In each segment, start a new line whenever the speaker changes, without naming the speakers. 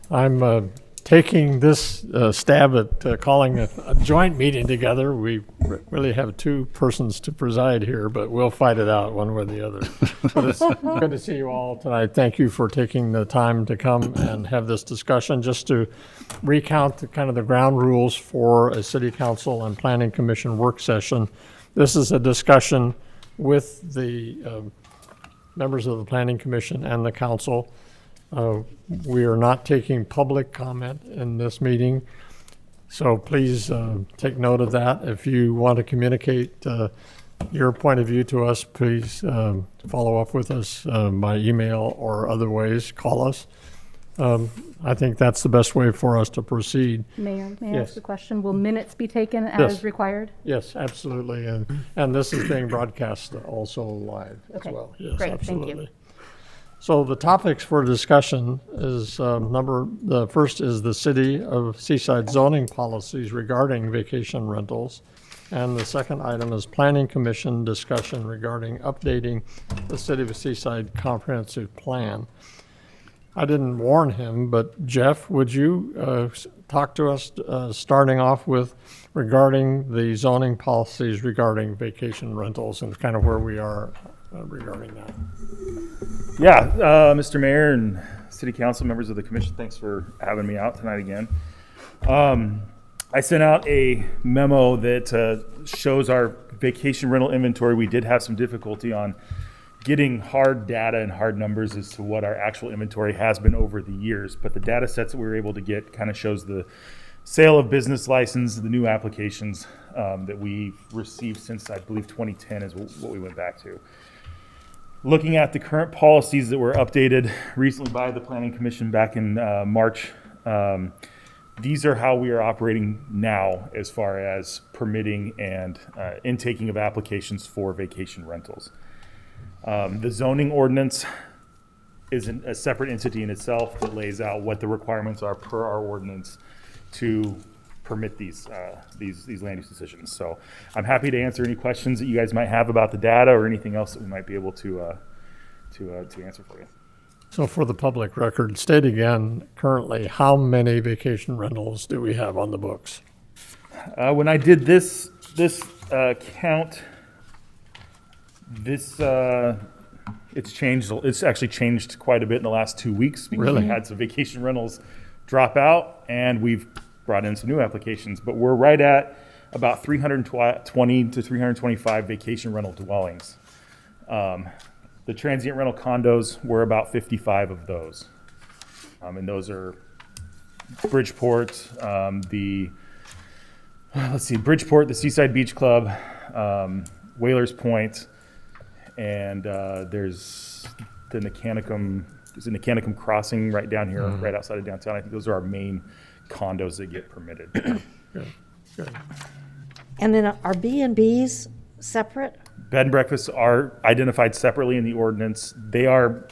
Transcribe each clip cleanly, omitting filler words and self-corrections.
I'm taking this stab at calling a joint meeting together. We really have two persons to preside here, but we'll fight it out one way or the other. But it's good to see you all tonight. Thank you for taking the time to come and have this discussion. Just to recount the ground rules for a city council and planning commission work session. This is a discussion with the members of the planning commission and the council. We are not taking public comment in this meeting, so please take note of that. If you want to communicate your point of view to us, please follow up with us by email or other ways. Call us. I think that's the best way for us to proceed.
Mayor, may I
Yes.
ask a question? Will minutes be taken as required?
Yes, absolutely. And this is being broadcast also live
Okay.
as well. Yes,
Great,
absolutely.
thank you.
So the topics for discussion is the first is the City of Seaside zoning policies regarding vacation rentals. And the second item is Planning Commission discussion regarding updating the City of Seaside comprehensive plan. I didn't warn him, but Jeff, would you talk to us starting off with regarding the zoning policies regarding vacation rentals and kind of where we are regarding that?
Yeah, Mr. Mayor and City Council members of the Commission, thanks for having me out tonight again. I sent out a memo that shows our vacation rental inventory. We did have some difficulty on getting hard data and hard numbers as to what our actual inventory has been over the years, but the data sets that we were able to get kind of shows the sale of business license, the new applications that we've received since, I believe, 2010 is what we went back to. Looking at the current policies that were updated recently by the Planning Commission back in March, these are how we are operating now as far as permitting and intaking of applications for vacation rentals. The zoning ordinance is a separate entity in itself that lays out what the requirements are per our ordinance to permit these land use decisions. So I'm happy to answer any questions that you guys might have about the data or anything else that we might be able to answer for you.
So for the public record, state again, currently, how many vacation rentals do we have on the books?
When I did this count, it's changed. It's actually changed quite a bit in the last 2 weeks because
Really?
we had some vacation rentals drop out, and we've brought in some new applications. But we're right at about 320 to 325 vacation rental dwellings. The transient rental condos were about 55 of those, and those are Bridgeport, Bridgeport, the Seaside Beach Club, Whalers Point. And there's the Nicanicum Crossing right down here, right outside of downtown. I think those are our main condos that get permitted.
Good.
And then are B&Bs separate?
Bed and breakfasts are identified separately in the ordinance. They are,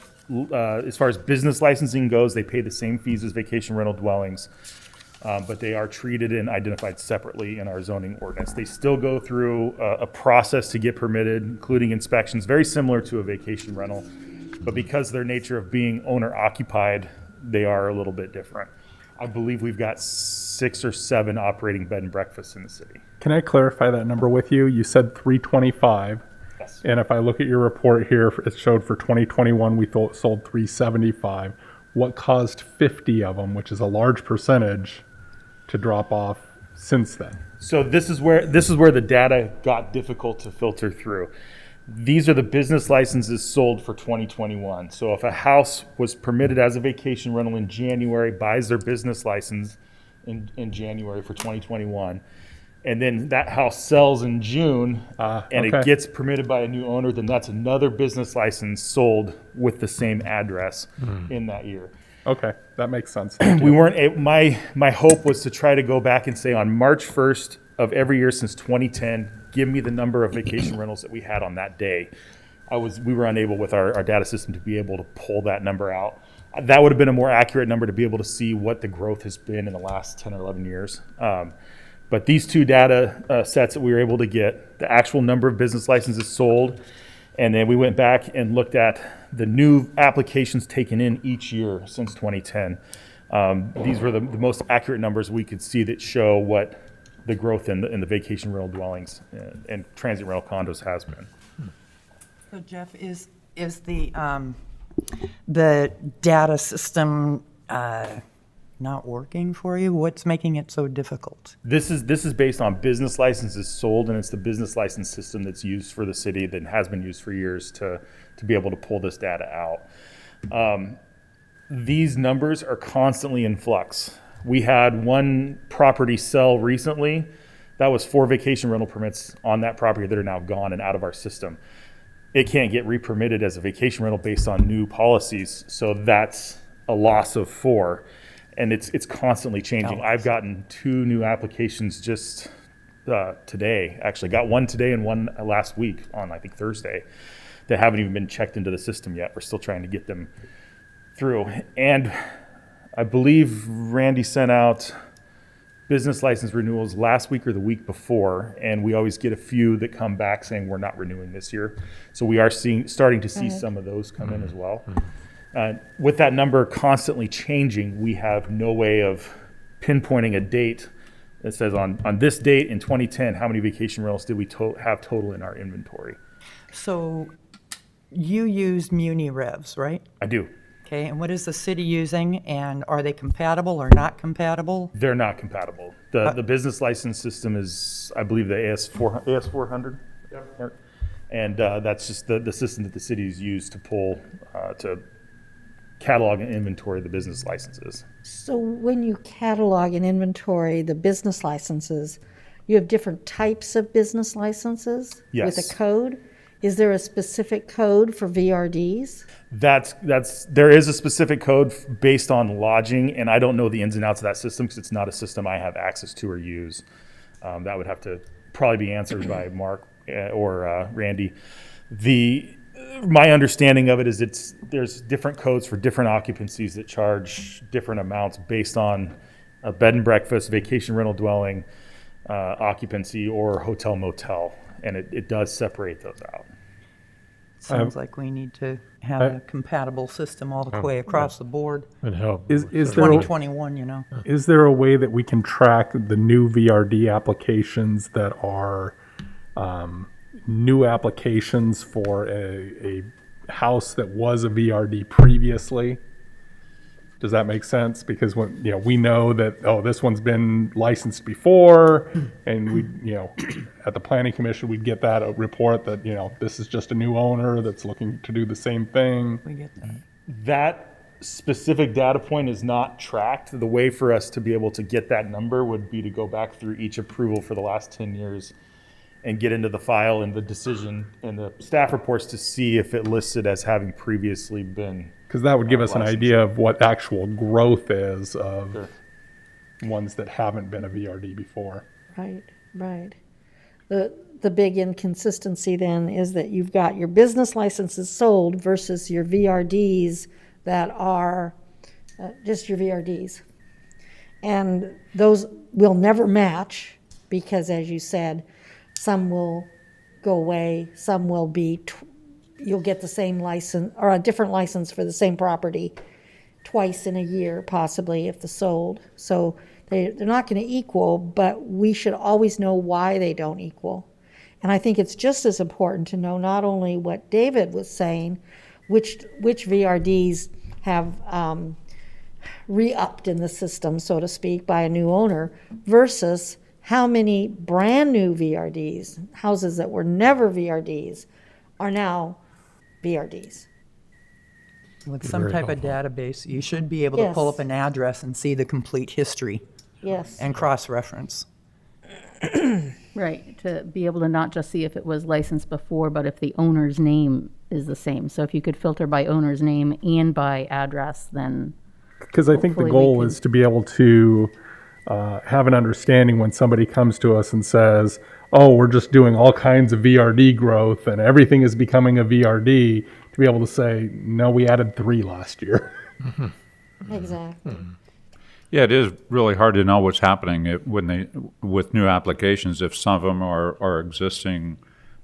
as far as business licensing goes, they pay the same fees as vacation rental dwellings, but they are treated and identified separately in our zoning ordinance. They still go through a process to get permitted, including inspections, very similar to a vacation rental, but because their nature of being owner occupied, they are a little bit different. I believe we've got 6 or 7 operating bed and breakfasts in the city.
Can I clarify that number with you? You said 325.
Yes.
And if I look at your report here, it showed for 2021 we sold 375. What caused 50 of them, which is a large percentage, to drop off since then?
So this is where the data got difficult to filter through. These are the business licenses sold for 2021. So if a house was permitted as a vacation rental in January, buys their business license in January for 2021, and then that house sells in June and it gets permitted by a new owner, then that's another business license sold with the same address in that year.
Okay, that makes sense.
We weren't. My hope was to try to go back and say on March 1st of every year since 2010, give me the number of vacation rentals that we had on that day. We were unable with our data system to be able to pull that number out. That would have been a more accurate number to be able to see what the growth has been in the last 10 or 11 years. But these two data sets that we were able to get, the actual number of business licenses sold, and then we went back and looked at the new applications taken in each year since 2010. These were the most accurate numbers we could see that show what the growth in the vacation rental dwellings and transient rental condos has been.
So Jeff, is the data system not working for you? What's making it so difficult?
This is based on business licenses sold, and it's the business license system that's used for the city that has been used for years to be able to pull this data out. These numbers are constantly in flux. We had one property sell recently. That was 4 vacation rental permits on that property that are now gone and out of our system. It can't get re-permitted as a vacation rental based on new policies, so that's a loss of 4. And it's constantly changing. I've gotten 2 new applications just today. Actually, got one today and one last week on, I think, Thursday, that haven't even been checked into the system yet. We're still trying to get them through. And I believe Randy sent out business license renewals last week or the week before, and we always get a few that come back saying we're not renewing this year. So we are starting to see some of those come in as well. With that number constantly changing, we have no way of pinpointing a date that says on this date in 2010, how many vacation rentals did we have total in our inventory?
So you use Muni Revs, right?
I do.
Okay, and what is the city using, and are they compatible or not compatible?
They're not compatible. The business license system is, I believe, the AS400. Yep. And that's just the system that the cities use to pull, to catalog and inventory the business licenses.
So when you catalog and inventory the business licenses, you have different types of business licenses with
Yes.
a code? Is there a specific code for VRDs?
There is a specific code based on lodging, and I don't know the ins and outs of that system because it's not a system I have access to or use. That would have to probably be answered by Mark or Randy. My understanding of it is there's different codes for different occupancies that charge different amounts based on a bed and breakfast, vacation rental dwelling, occupancy, or hotel motel, and it does separate those out.
Sounds like we need to have a compatible system all the way across the board.
Would help.
Is there
2021, you know.
is there a way that we can track the new VRD applications that are new applications for a house that was a VRD previously? Does that make sense? Because when we know that this one's been licensed before, and we at the planning commission we'd get that report that this is just a new owner that's looking to do the same thing.
We get that.
That specific data point is not tracked. The way for us to be able to get that number would be to go back through each approval for the last 10 years and get into the file and the decision and the staff reports to see if it listed as having previously been.
Because that would give us an idea of what actual growth is of ones that haven't been a VRD before.
Right, right. The big inconsistency then is that you've got your business licenses sold versus your VRDs that are just your VRDs. And those will never match because, as you said, some will go away, some will be, you'll get the same license or a different license for the same property twice in a year, possibly, if they're sold. So they're not going to equal, but we should always know why they don't equal. And I think it's just as important to know not only what David was saying, which VRDs have re-upped in the system, so to speak, by a new owner, versus how many brand new VRDs, houses that were never VRDs, are now VRDs.
With some type of database, you should be able to pull up an address and see the complete history
Yes.
and cross-reference.
Right, to be able to not just see if it was licensed before, but if the owner's name is the same. So if you could filter by owner's name and by address, then
Because I think the
Hopefully we
goal
can-
is to be able to have an understanding when somebody comes to us and says, oh, we're just doing all kinds of VRD growth and everything is becoming a VRD, to be able to say, no, we added 3 last year.
Exactly.
Yeah, it is really hard to know what's happening with new applications if some of them are existing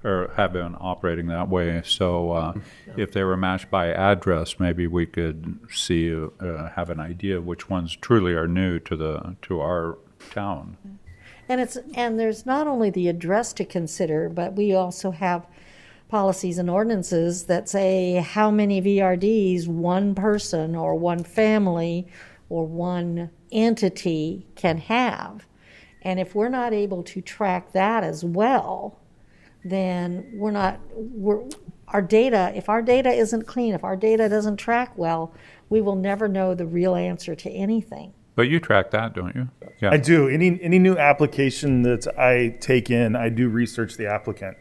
or have been operating that way. So if they were matched by address, maybe we could see, have an idea which ones truly are new to our town.
And there's not only the address to consider, but we also have policies and ordinances that say how many VRDs one person or one family or one entity can have. And if we're not able to track that as well, then our data, if our data isn't clean, if our data doesn't track well, we will never know the real answer to anything.
But you track that, don't you? Yeah.
I do. Any new application that I take in, I do research the applicant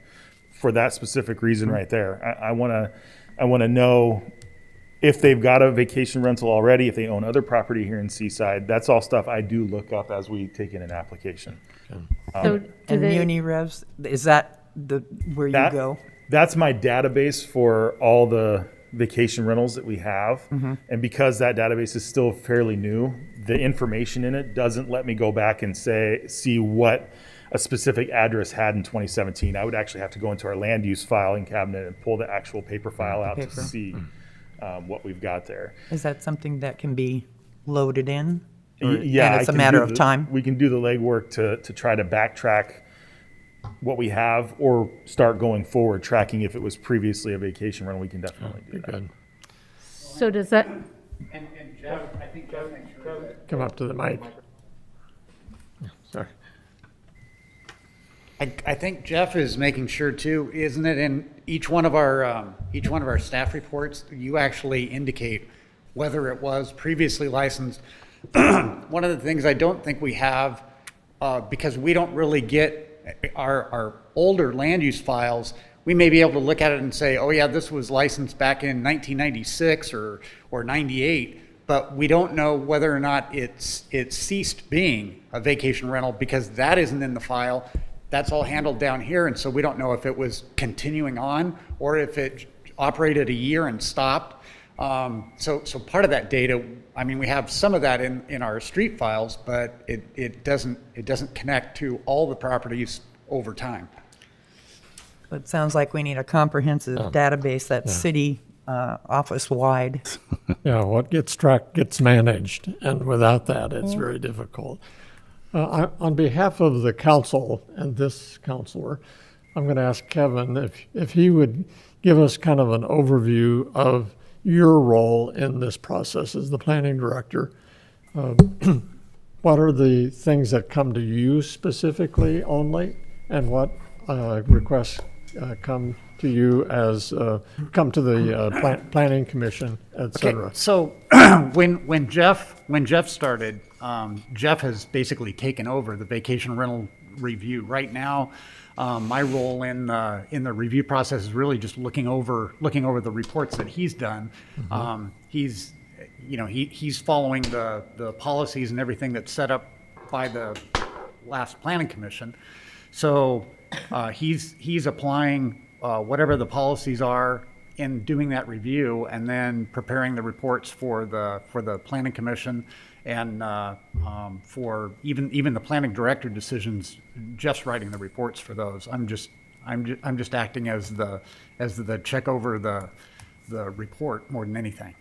for that specific reason right there. I want to know if they've got a vacation rental already, if they own other property here in Seaside. That's all stuff I do look up as we take in an application.
So do
And
they,
Muni Revs, is that where you go?
That's my database for all the vacation rentals that we have. And because that database is still fairly new, the information in it doesn't let me go back and see what a specific address had in 2017. I would actually have to go into our land use filing cabinet and pull the actual paper file out to see what we've got there.
Is that something that can be loaded in?
Yeah,
And it's
I
a
can
matter
do
of
the-
time?
We can do the legwork to try to backtrack what we have or start going forward, tracking if it was previously a vacation rental. We can definitely do that.
Good.
so does that,
And Jeff, I think Jeff makes sure that
Come up to the mic. Sorry.
I think Jeff is making sure too, isn't it, in each one of our staff reports, you actually indicate whether it was previously licensed. One of the things I don't think we have, because we don't really get our older land use files, we may be able to look at it and say, oh yeah, this was licensed back in 1996 or 98, but we don't know whether or not it's ceased being a vacation rental because that isn't in the file. That's all handled down here, and so we don't know if it was continuing on or if it operated a year and stopped. So part of that data, I mean, we have some of that in our street files, but it doesn't connect to all the properties over time.
It sounds like we need a comprehensive database that's city office-wide.
Yeah, what gets tracked gets managed, and without that, it's very difficult. On behalf of the council and this counselor, I'm going to ask Kevin if he would give us kind of an overview of your role in this process as the planning director. What are the things that come to you specifically only, and what requests come to you as come to the planning commission, et cetera?
Okay, so when Jeff started, Jeff has basically taken over the vacation rental review. Right now, my role in the review process is really just looking over the reports that he's done. He's following the policies and everything that's set up by the last planning commission. So he's applying whatever the policies are in doing that review, and then preparing the reports for the planning commission, and for even the planning director decisions. Jeff's writing the reports for those. I'm just acting as the check over the report more than anything.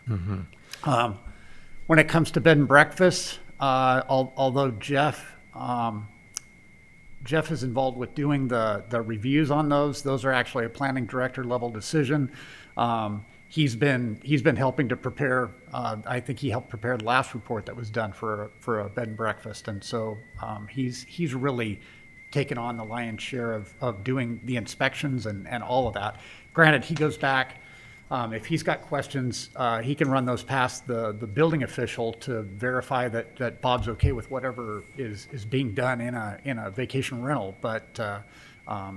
When it comes to bed and breakfast, although Jeff is involved with doing the reviews on those are actually a planning director level decision. He's been helping to prepare. I think he helped prepare the last report that was done for a bed and breakfast, and so he's really taken on the lion's share of doing the inspections and all of that. Granted, he goes back. If he's got questions, he can run those past the building official to verify that Bob's okay with whatever is being done in a vacation rental. But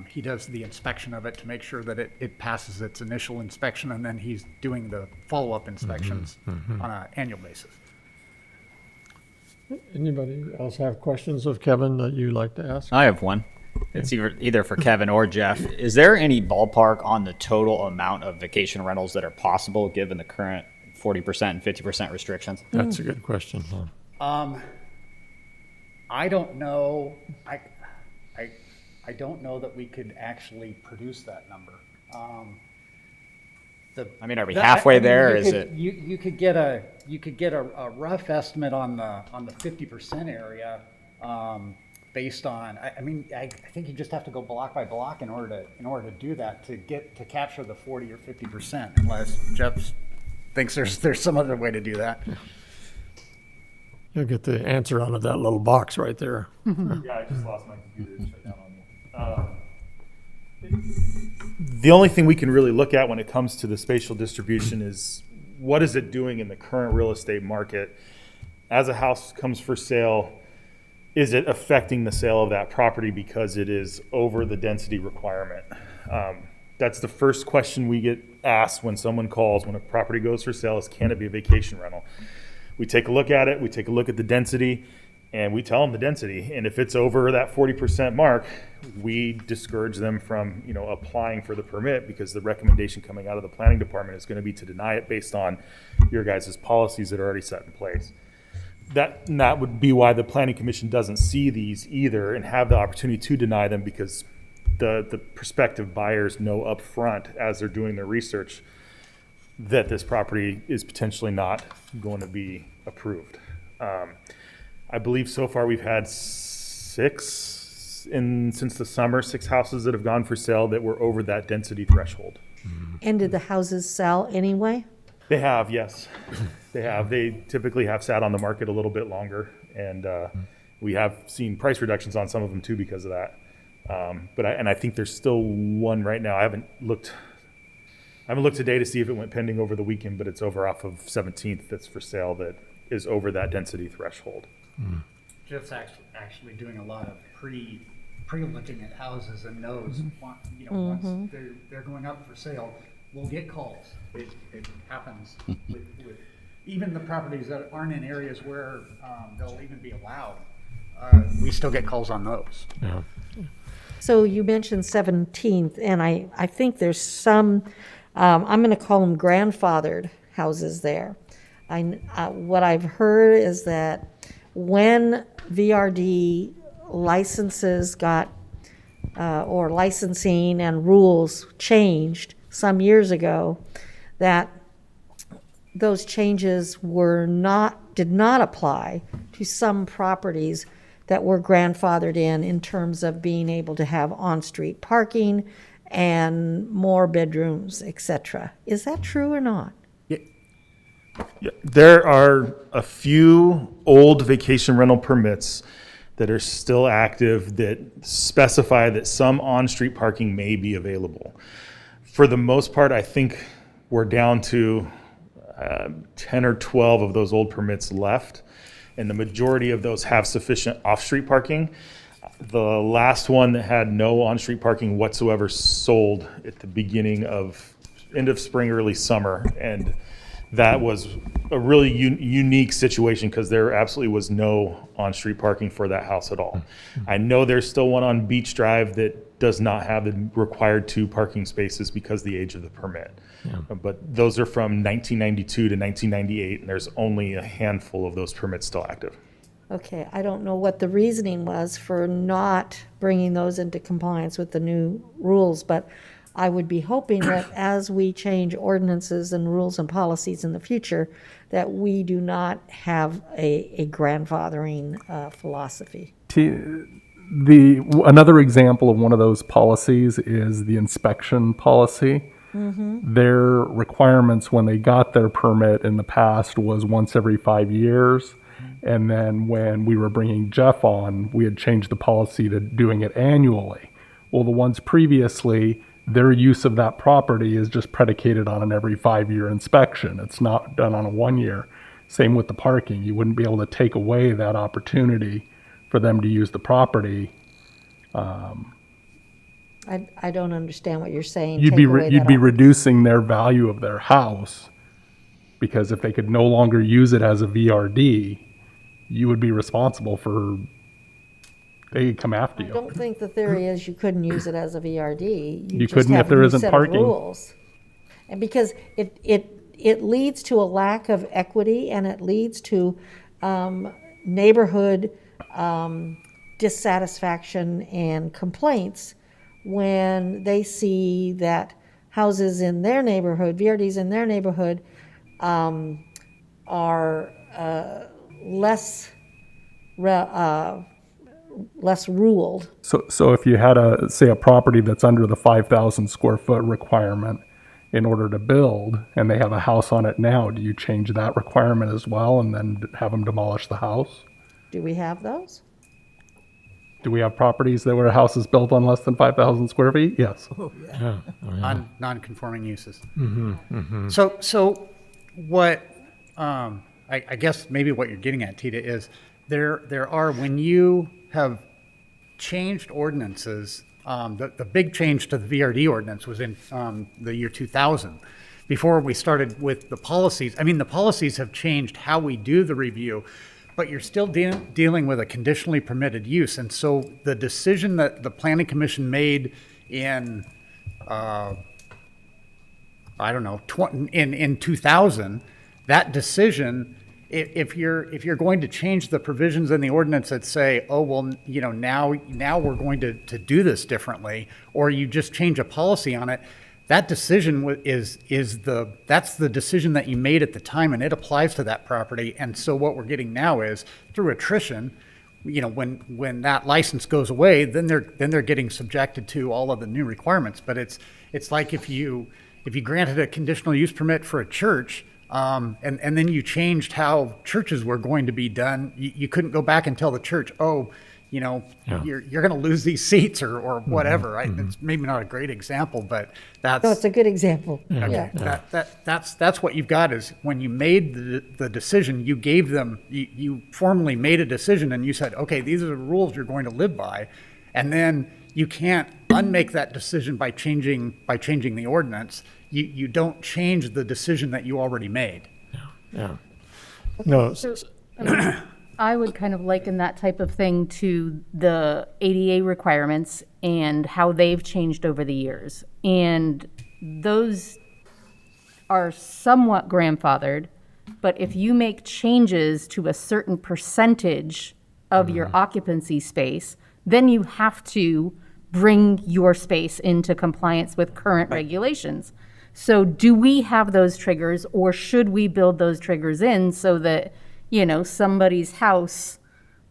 he does the inspection of it to make sure that it passes its initial inspection, and then he's doing the follow-up inspections on an annual basis.
Anybody else have questions of Kevin that you'd like to ask?
I have one. It's either for Kevin or Jeff. Is there any ballpark on the total amount of vacation rentals that are possible given the current 40% and 50% restrictions?
That's a good question.
I don't know. I don't know that we could actually produce that number.
I mean, are we halfway there? Is it?
You could get a rough estimate on the 50% area, based on, I think you just have to go block by block in order to do that, to capture the 40 or 50%, unless Jeff thinks there's some other way to do that.
You'll get the answer out of that little box right there.
Yeah, I just lost my computer. It shut down on me. The only thing we can really look at when it comes to the spatial distribution is what is it doing in the current real estate market? As a house comes for sale, is it affecting the sale of that property because it is over the density requirement? That's the first question we get asked when someone calls when a property goes for sale is, can it be a vacation rental? We take a look at it, we take a look at the density, and we tell them the density. And if it's over that 40% mark, we discourage them from, applying for the permit, because the recommendation coming out of the planning department is going to be to deny it based on your guys' policies that are already set in place. That would be why the planning commission doesn't see these either and have the opportunity to deny them, because the prospective buyers know up front as they're doing their research that this property is potentially not going to be approved. I believe so far we've had since the summer, 6 houses that have gone for sale that were over that density threshold.
And did the houses sell anyway?
They have, yes. They have. They typically have sat on the market a little bit longer, and we have seen price reductions on some of them too because of that. But I think there's still one right now. I haven't looked today to see if it went pending over the weekend, but it's over off of 17th that's for sale that is over that density threshold.
Jeff's actually doing a lot of pre-looking at houses and knows, once they're going up for sale, we'll get calls. It happens with even the properties that aren't in areas where they'll even be allowed. We still get calls on those.
Yeah.
So you mentioned 17th, and I think there's some, I'm going to call them grandfathered houses there. What I've heard is that when VRD licenses got, or licensing and rules changed some years ago, that those changes did not apply to some properties that were grandfathered in terms of being able to have on-street parking and more bedrooms, etc. Is that true or not?
Yeah, there are a few old vacation rental permits that are still active that specify that some on-street parking may be available. For the most part, I think we're down to 10 or 12 of those old permits left, and the majority of those have sufficient off-street parking. The last one that had no on-street parking whatsoever sold at the end of spring, early summer, and that was a really unique situation because there absolutely was no on-street parking for that house at all. I know there's still one on Beach Drive that does not have the required 2 parking spaces because of the age of the permit. Yeah. But those are from 1992 to 1998, and there's only a handful of those permits still active.
Okay, I don't know what the reasoning was for not bringing those into compliance with the new rules, but I would be hoping that as we change ordinances and rules and policies in the future, that we do not have a grandfathering philosophy.
Another example of one of those policies is the inspection policy. Their requirements when they got their permit in the past was once every 5 years. And then when we were bringing Jeff on, we had changed the policy to doing it annually. Well, the ones previously, their use of that property is just predicated on an every 5-year inspection. It's not done on a 1 year. Same with the parking. You wouldn't be able to take away that opportunity for them to use the property.
I don't understand what you're saying.
You'd be reducing their value of their house, because if they could no longer use it as a VRD, you would be responsible for, they could come after you.
I don't think the theory is you couldn't use it as a VRD.
You couldn't if there isn't parking.
Rules. And because it leads to a lack of equity, and it leads to neighborhood dissatisfaction and complaints when they see that houses in their neighborhood, VRDs in their neighborhood, are less ruled.
So if you had say a property that's under the 5,000 square foot requirement in order to build, and they have a house on it now, do you change that requirement as well and then have them demolish the house?
Do we have those?
Do we have properties that where a house is built on less than 5,000 square feet? Yes.
Non-conforming uses. So what, I guess maybe what you're getting at, Tita, is there are, when you have changed ordinances, the big change to the VRD ordinance was in the year 2000. Before we started with the policies, I mean, the policies have changed how we do the review, but you're still dealing with a conditionally permitted use. And so the decision that the Planning Commission made in, I don't know, in 2000, that decision, if you're going to change the provisions in the ordinance that say, oh, well, you know, now we're going to do this differently, or you just change a policy on it, that decision that's the decision that you made at the time, and it applies to that property. And so what we're getting now is through attrition, you know, when that license goes away, then they're getting subjected to all of the new requirements. But it's like if you granted a conditional use permit for a church, and then you changed how churches were going to be done, you couldn't go back and tell the church, oh, you know, you're going to lose these seats or whatever. It's maybe not a great example, but that's.
No, it's a good example.
Okay.
Yeah.
That's what you've got is when you made the decision, you gave them, you formally made a decision and you said, okay, these are the rules you're going to live by. And then you can't unmake that decision by changing the ordinance. You don't change the decision that you already made.
Yeah. No,
I would kind of liken that type of thing to the ADA requirements and how they've changed over the years. And those are somewhat grandfathered, but if you make changes to a certain percentage of your occupancy space, then you have to bring your space into compliance with current regulations. So do we have those triggers, or should we build those triggers in so that, you know, somebody's house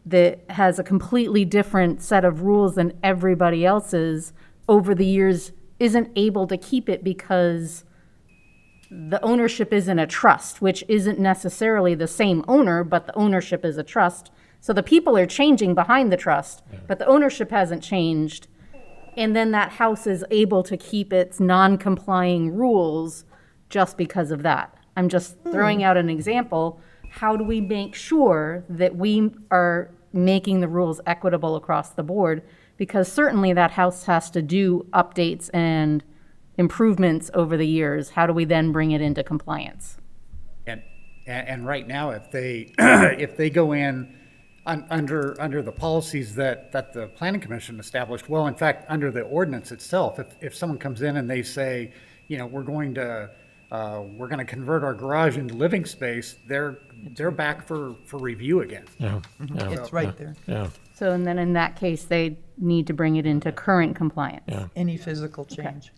that has a completely different set of rules than everybody else's over the years isn't able to keep it because the ownership is in a trust, which isn't necessarily the same owner, but the ownership is a trust. So the people are changing behind the trust, but the ownership hasn't changed. And then that house is able to keep its non-complying rules just because of that. I'm just throwing out an example. How do we make sure that we are making the rules equitable across the board? Because certainly that house has to do updates and improvements over the years. How do we then bring it into compliance?
And right now, if they go in under the policies that the Planning Commission established, well, in fact, under the ordinance itself, if someone comes in and they say, you know, we're going to convert our garage into living space, they're back for review again.
It's right there.
yeah.
So, and then in that case, they need to bring it into current compliance.
Any physical change.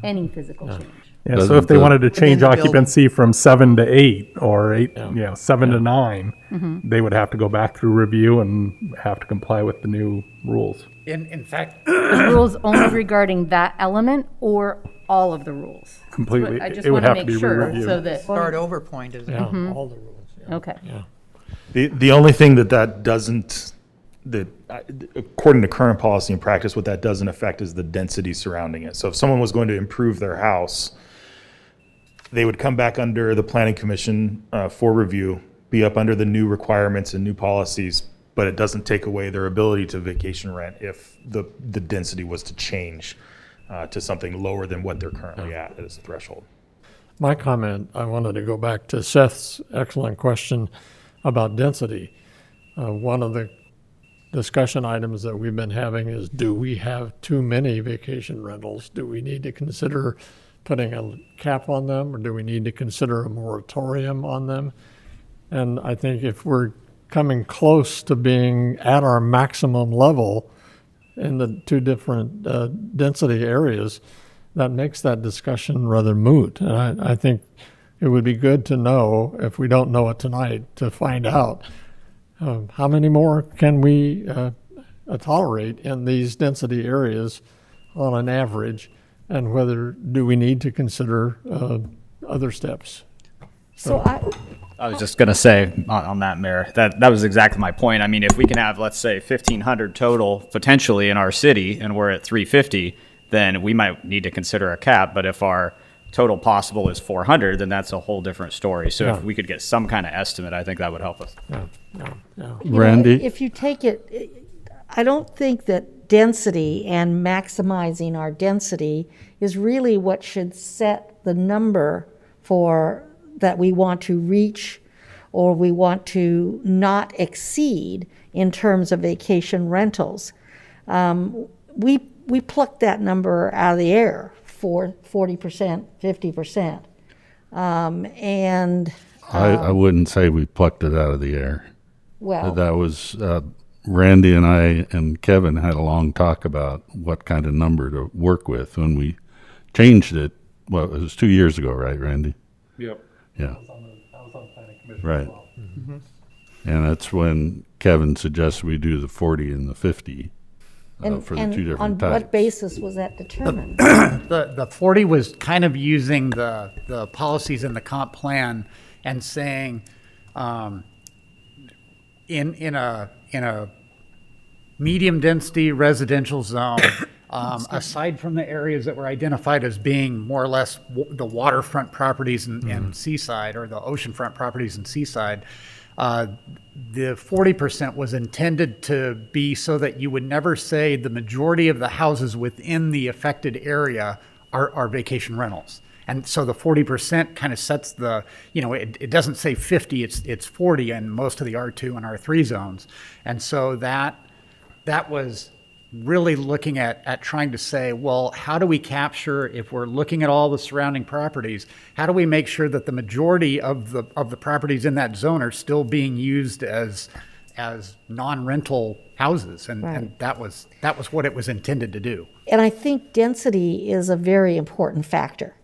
Any physical change.
Yeah, so if they wanted to change
the building.
occupancy from 7 to 8 or 8, 7 to 9, they would have to go back through review and have to comply with the new rules.
In fact,
The rules only regarding that element or all of the rules?
Completely.
I just
It would
want to
have to
make
be
sure
re-reviewed.
so that,
Start over point is
Yeah, all the rules. Yeah.
okay.
Yeah.
The only thing that doesn't, according to current policy and practice, what that doesn't affect is the density surrounding it. So if someone was going to improve their house, they would come back under the Planning Commission for review, be up under the new requirements and new policies, but it doesn't take away their ability to vacation rent if the density was to change to something lower than what they're currently at as a threshold.
My comment, I wanted to go back to Seth's excellent question about density. One of the discussion items that we've been having is, do we have too many vacation rentals? Do we need to consider putting a cap on them, or do we need to consider a moratorium on them? And I think if we're coming close to being at our maximum level in the two different density areas, that makes that discussion rather moot. And I think it would be good to know, if we don't know it tonight, to find out how many more can we tolerate in these density areas on an average, and whether do we need to consider other steps.
So
I was just gonna say on that, Mayor, that was exactly my point. I mean, if we can have, let's say, 1,500 total potentially in our city, and we're at 350, then we might need to consider a cap. But if our total possible is 400, then that's a whole different story. So if we could get some kind of estimate, I think that would help us.
Randy?
If you take it, I don't think that density and maximizing our density is really what should set the number for that we want to reach or we want to not exceed in terms of vacation rentals. We plucked that number out of the air for 40%, 50%.
I wouldn't say we plucked it out of the air.
Well,
That was, Randy and I and Kevin had a long talk about what kind of number to work with when we changed it. Well, it was 2 years ago, right, Randy?
Yep.
Yeah.
I was on the planning commission
Right.
as well.
And that's when Kevin suggested we do the 40 and the 50
and,
for the
and
two different
on
types.
what basis was that determined?
The 40 was kind of using the policies in the comp plan and saying, in a medium density residential zone, aside from the areas that were identified as being more or less the waterfront properties in Seaside, or the oceanfront properties in Seaside, the 40% was intended to be so that you would never say the majority of the houses within the affected area are vacation rentals. And so the 40% kind of sets the, it doesn't say 50, it's 40 in most of the R2 and R3 zones. And so that was really looking at trying to say, well, how do we capture, if we're looking at all the surrounding properties, how do we make sure that the majority of the properties in that zone are still being used as non-rental houses? And that was what it was intended to do.
And I think density is a very important factor,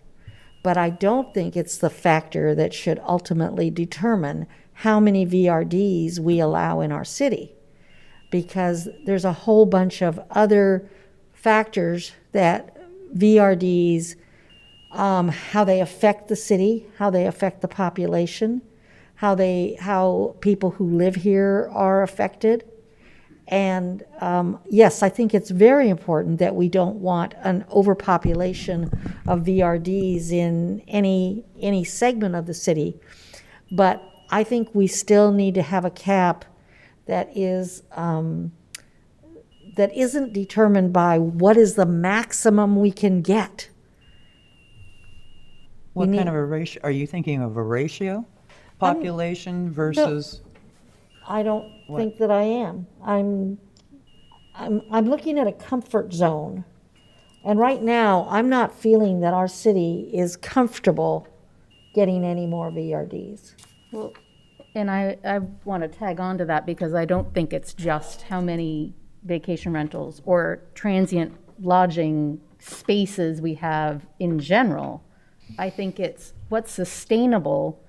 but I don't think it's the factor that should ultimately determine how many VRDs we allow in our city, because there's a whole bunch of other factors that VRDs, how they affect the city, how they affect the population, how people who live here are affected. And yes, I think it's very important that we don't want an overpopulation of VRDs in any segment of the city. But I think we still need to have a cap that isn't determined by what is the maximum we can get.
What kind of a ratio? Are you thinking of a ratio? Population versus?
I don't think that I am. I'm looking at a comfort zone. And right now, I'm not feeling that our city is comfortable getting any more VRDs.
Well, and I want to tag on to that, because I don't think it's just how many vacation rentals or transient lodging spaces we have in general. I think it's what's sustainable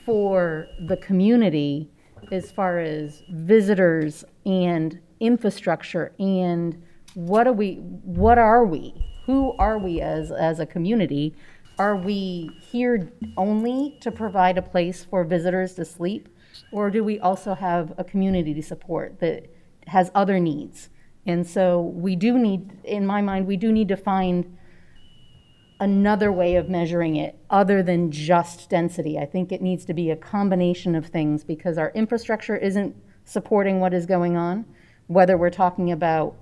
for the community as far as visitors and infrastructure, and what are we, who are we as a community? Are we here only to provide a place for visitors to sleep, or do we also have a community support that has other needs? And so we do need, in my mind, we do need to find another way of measuring it other than just density. I think it needs to be a combination of things, because our infrastructure isn't supporting what is going on, whether we're talking about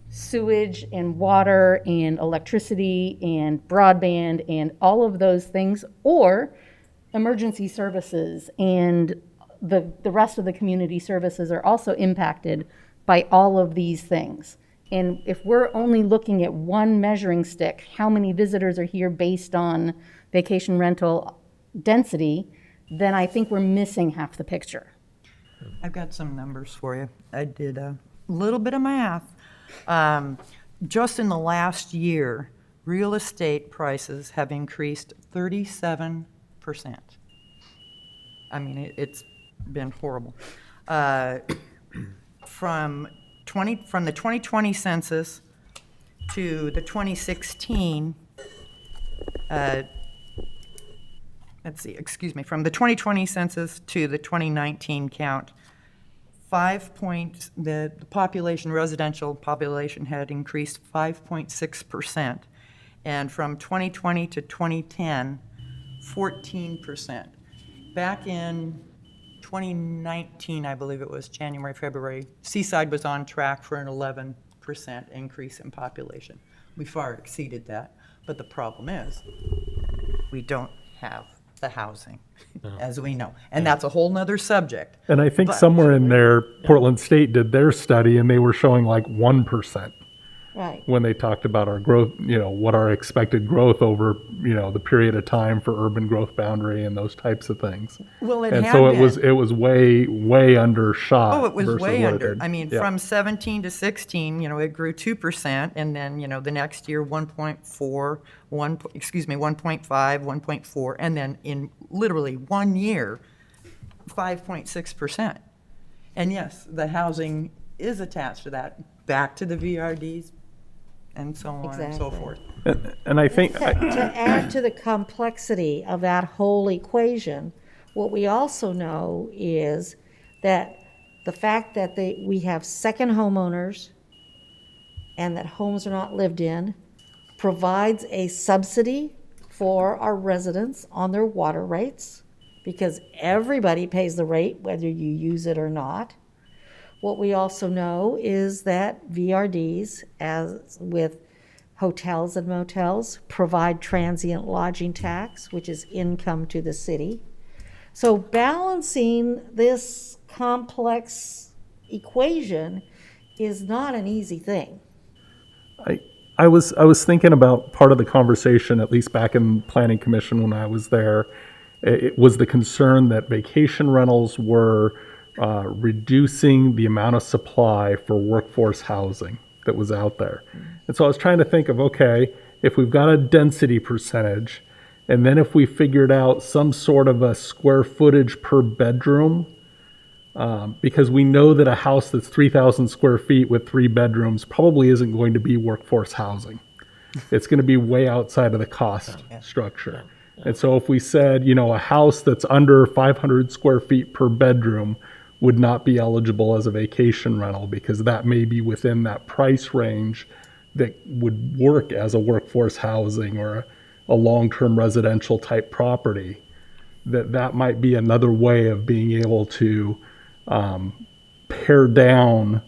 sewage and water and electricity and broadband and all of those things, or emergency services and the rest of the community services are also impacted by all of these things. And if we're only looking at one measuring stick, how many visitors are here based on vacation rental density, then I think we're missing half the picture.
I've got some numbers for you. I did a little bit of math. Just in the last year, real estate prices have increased 37%. I mean, it's been horrible. From the 2020 census to the 2016, from the 2020 census to the 2019 count, the population, residential population had increased 5.6%. And from 2020 to 2010, 14%. Back in 2019, I believe it was January, February, Seaside was on track for an 11% increase in population. We far exceeded that, but the problem is we don't have the housing, as we know. And that's a whole nother subject.
And I think
But-
somewhere in there, Portland State did their study, and they were showing like 1%
Right.
when they talked about our growth, what our expected growth over, the period of time for urban growth boundary and those types of things.
Well, it
And
had
so
been.
it was way undershot.
Oh, it was
versus
way
what it
under.
did.
I mean,
Yeah.
from 17 to 16, it grew 2%, and then, the next year, 1.5, 1.4, and then in literally 1 year, 5.6%. And yes, the housing is attached to that, back to the VRDs, and so on and so
Exactly.
forth.
And I think,
To add to the complexity of that whole equation, what we also know is that the fact that we have second homeowners and that homes are not lived in provides a subsidy for our residents on their water rates, because everybody pays the rate whether you use it or not. What we also know is that VRDs, as with hotels and motels, provide transient lodging tax, which is income to the city. So balancing this complex equation is not an easy thing.
I was thinking about part of the conversation, at least back in Planning Commission when I was there. It was the concern that vacation rentals were reducing the amount of supply for workforce housing that was out there. And so I was trying to think of, okay, if we've got a density percentage, and then if we figured out some sort of a square footage per bedroom, because we know that a house that's 3,000 square feet with 3 bedrooms probably isn't going to be workforce housing. It's going to be way outside of the cost structure. And so if we said, a house that's under 500 square feet per bedroom would not be eligible as a vacation rental, because that may be within that price range that would work as a workforce housing or a long-term residential type property, that might be another way of being able to pare down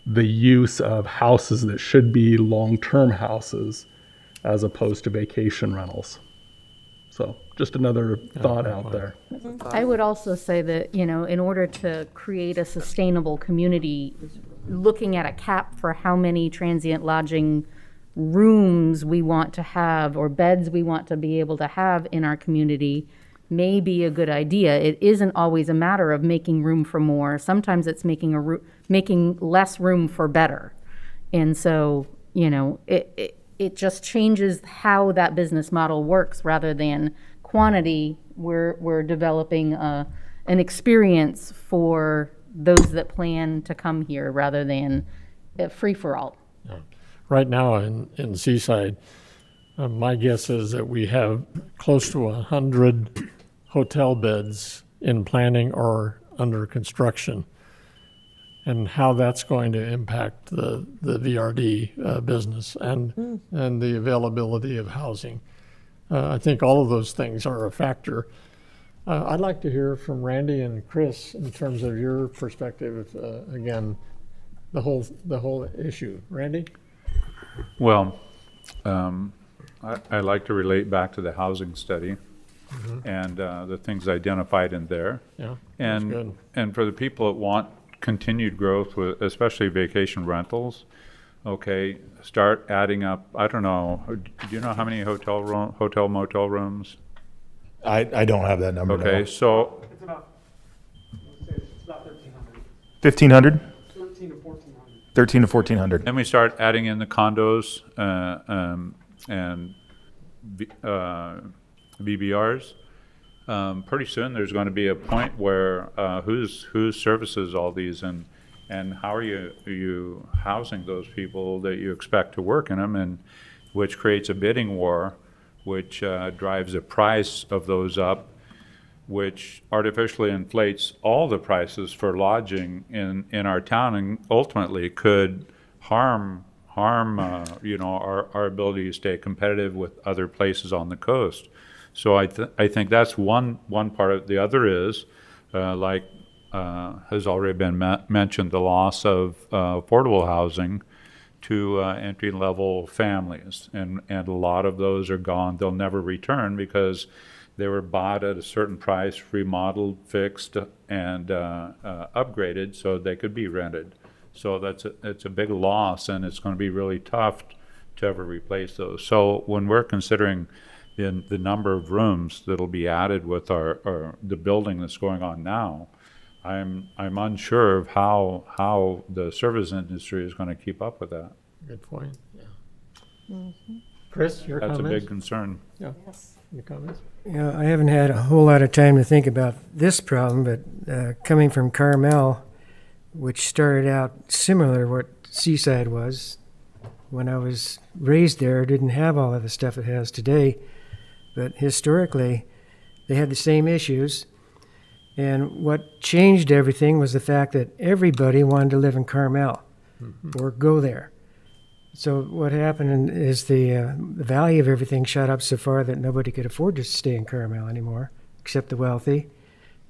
the use of houses that should be long-term houses as opposed to vacation rentals. So just another thought out there.
I would also say that, in order to create a sustainable community, looking at a cap for how many transient lodging rooms we want to have or beds we want to be able to have in our community may be a good idea. It isn't always a matter of making room for more. Sometimes it's making less room for better. And so, it just changes how that business model works rather than quantity. We're developing an experience for those that plan to come here rather than a free-for-all.
Right now in Seaside, my guess is that we have close to 100 hotel beds in planning or under construction, and how that's going to impact the VRD business and the availability of housing. I think all of those things are a factor. I'd like to hear from Randy and Chris in terms of your perspective, again, the whole issue. Randy?
Well, I like to relate back to the housing study and the things identified in there.
Yeah, that's good.
And for the people that want continued growth, with especially vacation rentals, okay, start adding up. I don't know. Do you know how many hotel motel rooms?
I don't have that number.
Okay,
no.
so
It's about 1,300.
1,500? 13 to 1,400.
Then we start adding in the condos and BBRs. Pretty soon, there's going to be a point where who services all these, and how are you housing those people that you expect to work in them, and which creates a bidding war, which drives the price of those up, which artificially inflates all the prices for lodging in our town, and ultimately could harm our ability to stay competitive with other places on the coast. So I think that's one part of it. The other is, has already been mentioned, the loss of affordable housing to entry-level families, and a lot of those are gone. They'll never return because they were bought at a certain price, remodeled, fixed, and upgraded so they could be rented. So it's a big loss, and it's going to be really tough to ever replace those. So when we're considering the number of rooms that'll be added with the building that's going on now, I'm unsure of how the service industry is going to keep up with that.
Good point, yeah. Chris, your
That's
comments?
a big concern.
Yeah, your comments?
Yeah, I haven't had a whole lot of time to think about this problem, but coming from Carmel, which started out similar to what Seaside was, when I was raised there, didn't have all of the stuff it has today, but historically, they had the same issues. And what changed everything was the fact that everybody wanted to live in Carmel or go there. So what happened is the value of everything shot up so far that nobody could afford to stay in Carmel anymore, except the wealthy.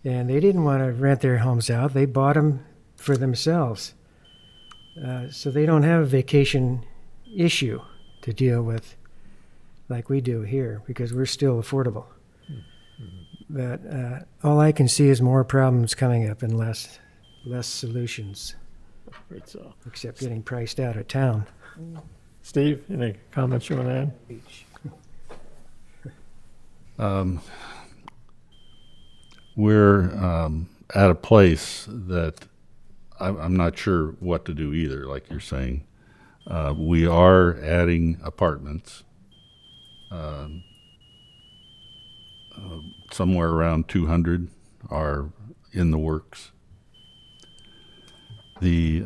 And they didn't want to rent their homes out. They bought them for themselves. So they don't have a vacation issue to deal with like we do here, because we're still affordable. But all I can see is more problems coming up and less solutions,
Great, so.
except getting priced out of town.
Steve, any comments you want to add?
We're at a place that I'm not sure what to do either, like you're saying. We are adding apartments. Somewhere around 200 are in the works. The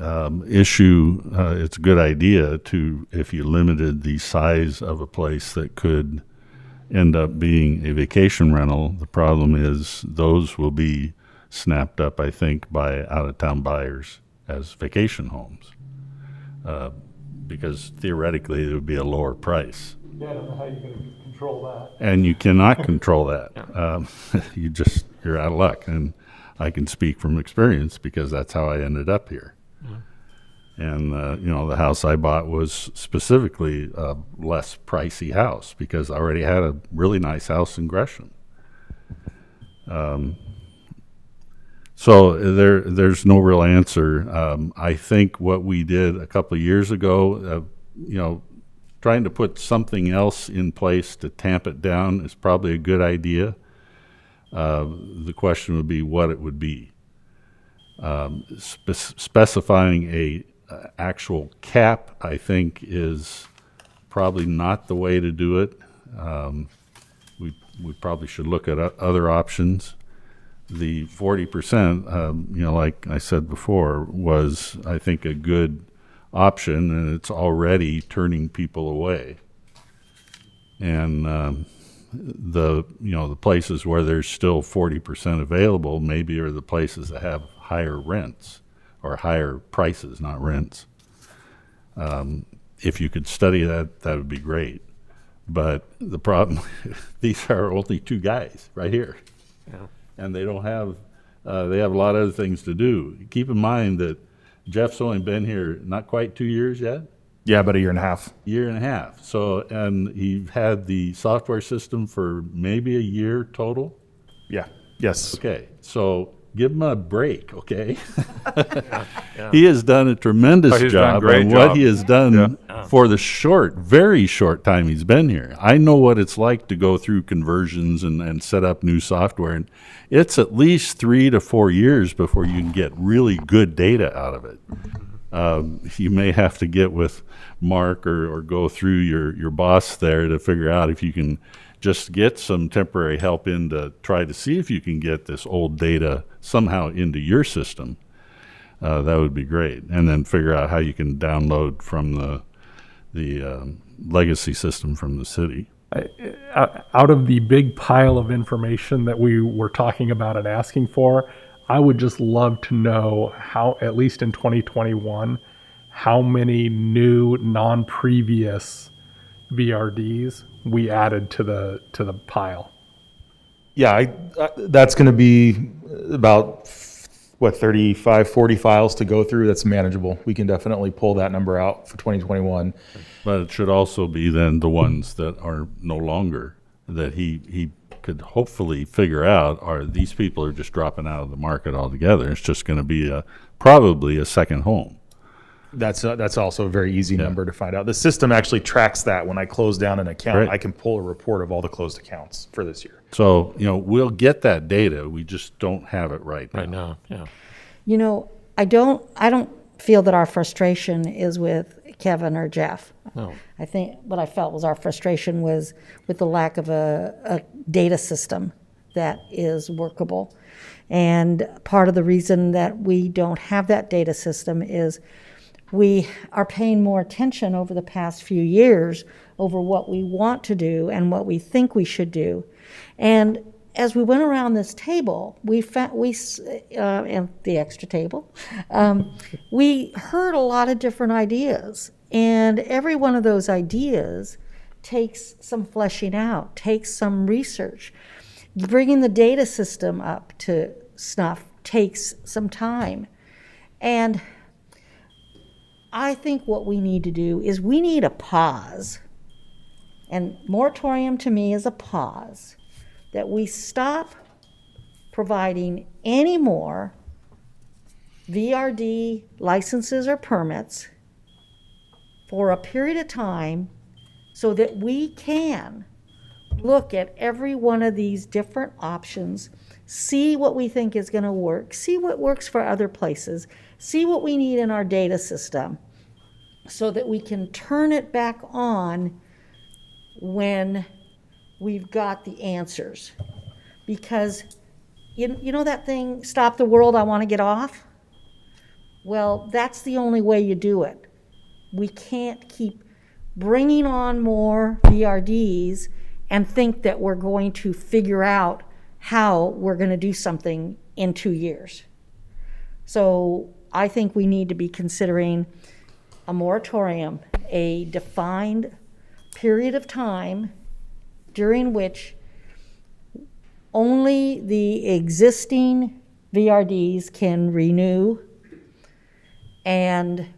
issue, it's a good idea to, if you limited the size of a place that could end up being a vacation rental, the problem is those will be snapped up, I think, by out-of-town buyers as vacation homes. Because theoretically, it would be a lower price.
Yeah, I don't know how you're going to control that.
And you cannot control that. You're out of luck. And I can speak from experience because that's how I ended up here. And, the house I bought was specifically a less pricey house because I already had a really nice house in Gresham. So there's no real answer. I think what we did a couple of years ago, trying to put something else in place to tamp it down is probably a good idea. The question would be what it would be. Specifying a actual cap, I think, is probably not the way to do it. We probably should look at other options. The 40%, like I said before, was, I think, a good option, and it's already turning people away. And the places where there's still 40% available maybe are the places that have higher rents or higher prices, not rents. If you could study that, that would be great. But the problem, these are only two guys right here.
Yeah.
And they don't have, they have a lot of other things to do. Keep in mind that Jeff's only been here not quite 2 years yet.
Yeah, about a year and a half.
Year and a half. So, and he had the software system for maybe a year total.
Yeah. Yes.
Okay. So give him a break. Okay. He has done a tremendous
Oh, he's done a
job.
great
And
job.
what he has done for the very short time he's been here. I know what it's like to go through conversions and set up new software. And it's at least 3 to 4 years before you can get really good data out of it. You may have to get with Mark or go through your boss there to figure out if you can just get some temporary help in to try to see if you can get this old data somehow into your system. That would be great. And then figure out how you can download from the legacy system from the city.
Out of the big pile of information that we were talking about and asking for, I would just love to know how, at least in 2021, how many new non-previous VRDs we added to the pile.
Yeah, that's going to be about, 35, 40 files to go through. That's manageable. We can definitely pull that number out for 2021.
But it should also be then the ones that are no longer, that he could hopefully figure out, are these people are just dropping out of the market altogether. It's just going to be probably a second home.
That's also a very easy number to find out. The system actually tracks that. When I close down an account,
Right.
I can pull a report of all the closed accounts for this year.
So, we'll get that data. We just don't have it right now.
Right now, yeah.
I don't feel that our frustration is with Kevin or Jeff.
No.
I think what I felt was our frustration was with the lack of a data system that is workable. And part of the reason that we don't have that data system is we are paying more attention over the past few years over what we want to do and what we think we should do. And as we went around this table, and the extra table, we heard a lot of different ideas. And every one of those ideas takes some fleshing out, takes some research. Bringing the data system up to snuff takes some time. And I think what we need to do is we need a pause. And moratorium to me is a pause. That we stop providing any more VRD licenses or permits for a period of time so that we can look at every one of these different options, see what we think is going to work, see what works for other places, see what we need in our data system so that we can turn it back on when we've got the answers. Because you know that thing, stop the world, I want to get off? Well, that's the only way you do it. We can't keep bringing on more VRDs and think that we're going to figure out how we're going to do something in 2 years. So I think we need to be considering a moratorium, a defined period of time during which only the existing VRDs can renew, and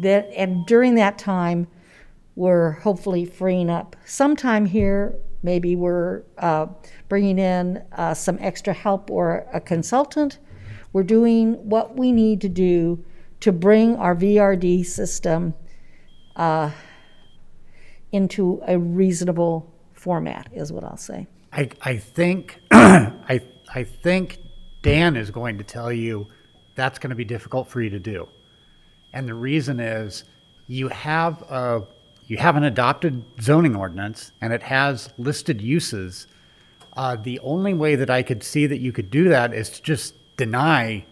during that time, we're hopefully freeing up some time here. Maybe we're bringing in some extra help or a consultant. We're doing what we need to do to bring our VRD system into a reasonable format, is what I'll say.
I think I think Dan is going to tell you that's going to be difficult for you to do, and the reason is you have an adopted zoning ordinance and it has listed uses. The only way that I could see that you could do that is to just deny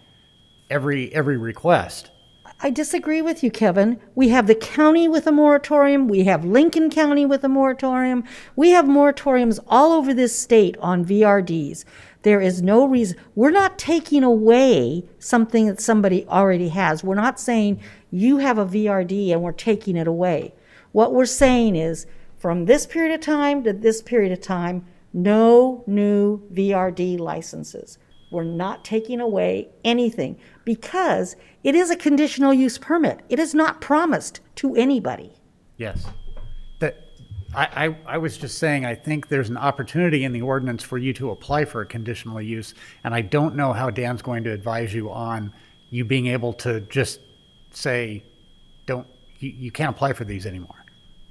every request.
I disagree with you, Kevin. We have the county with a moratorium. We have Lincoln County with a moratorium. We have moratoriums all over this state on VRDs. There is no reason. We're not taking away something that somebody already has. We're not saying you have a VRD and we're taking it away. What we're saying is from this period of time to this period of time, no new VRD licenses. We're not taking away anything because it is a conditional use permit. It is not promised to anybody.
Yes. I was just saying, I think there's an opportunity in the ordinance for you to apply for a conditional use, and I don't know how Dan's going to advise you on you being able to just say, don't you can't apply for these anymore.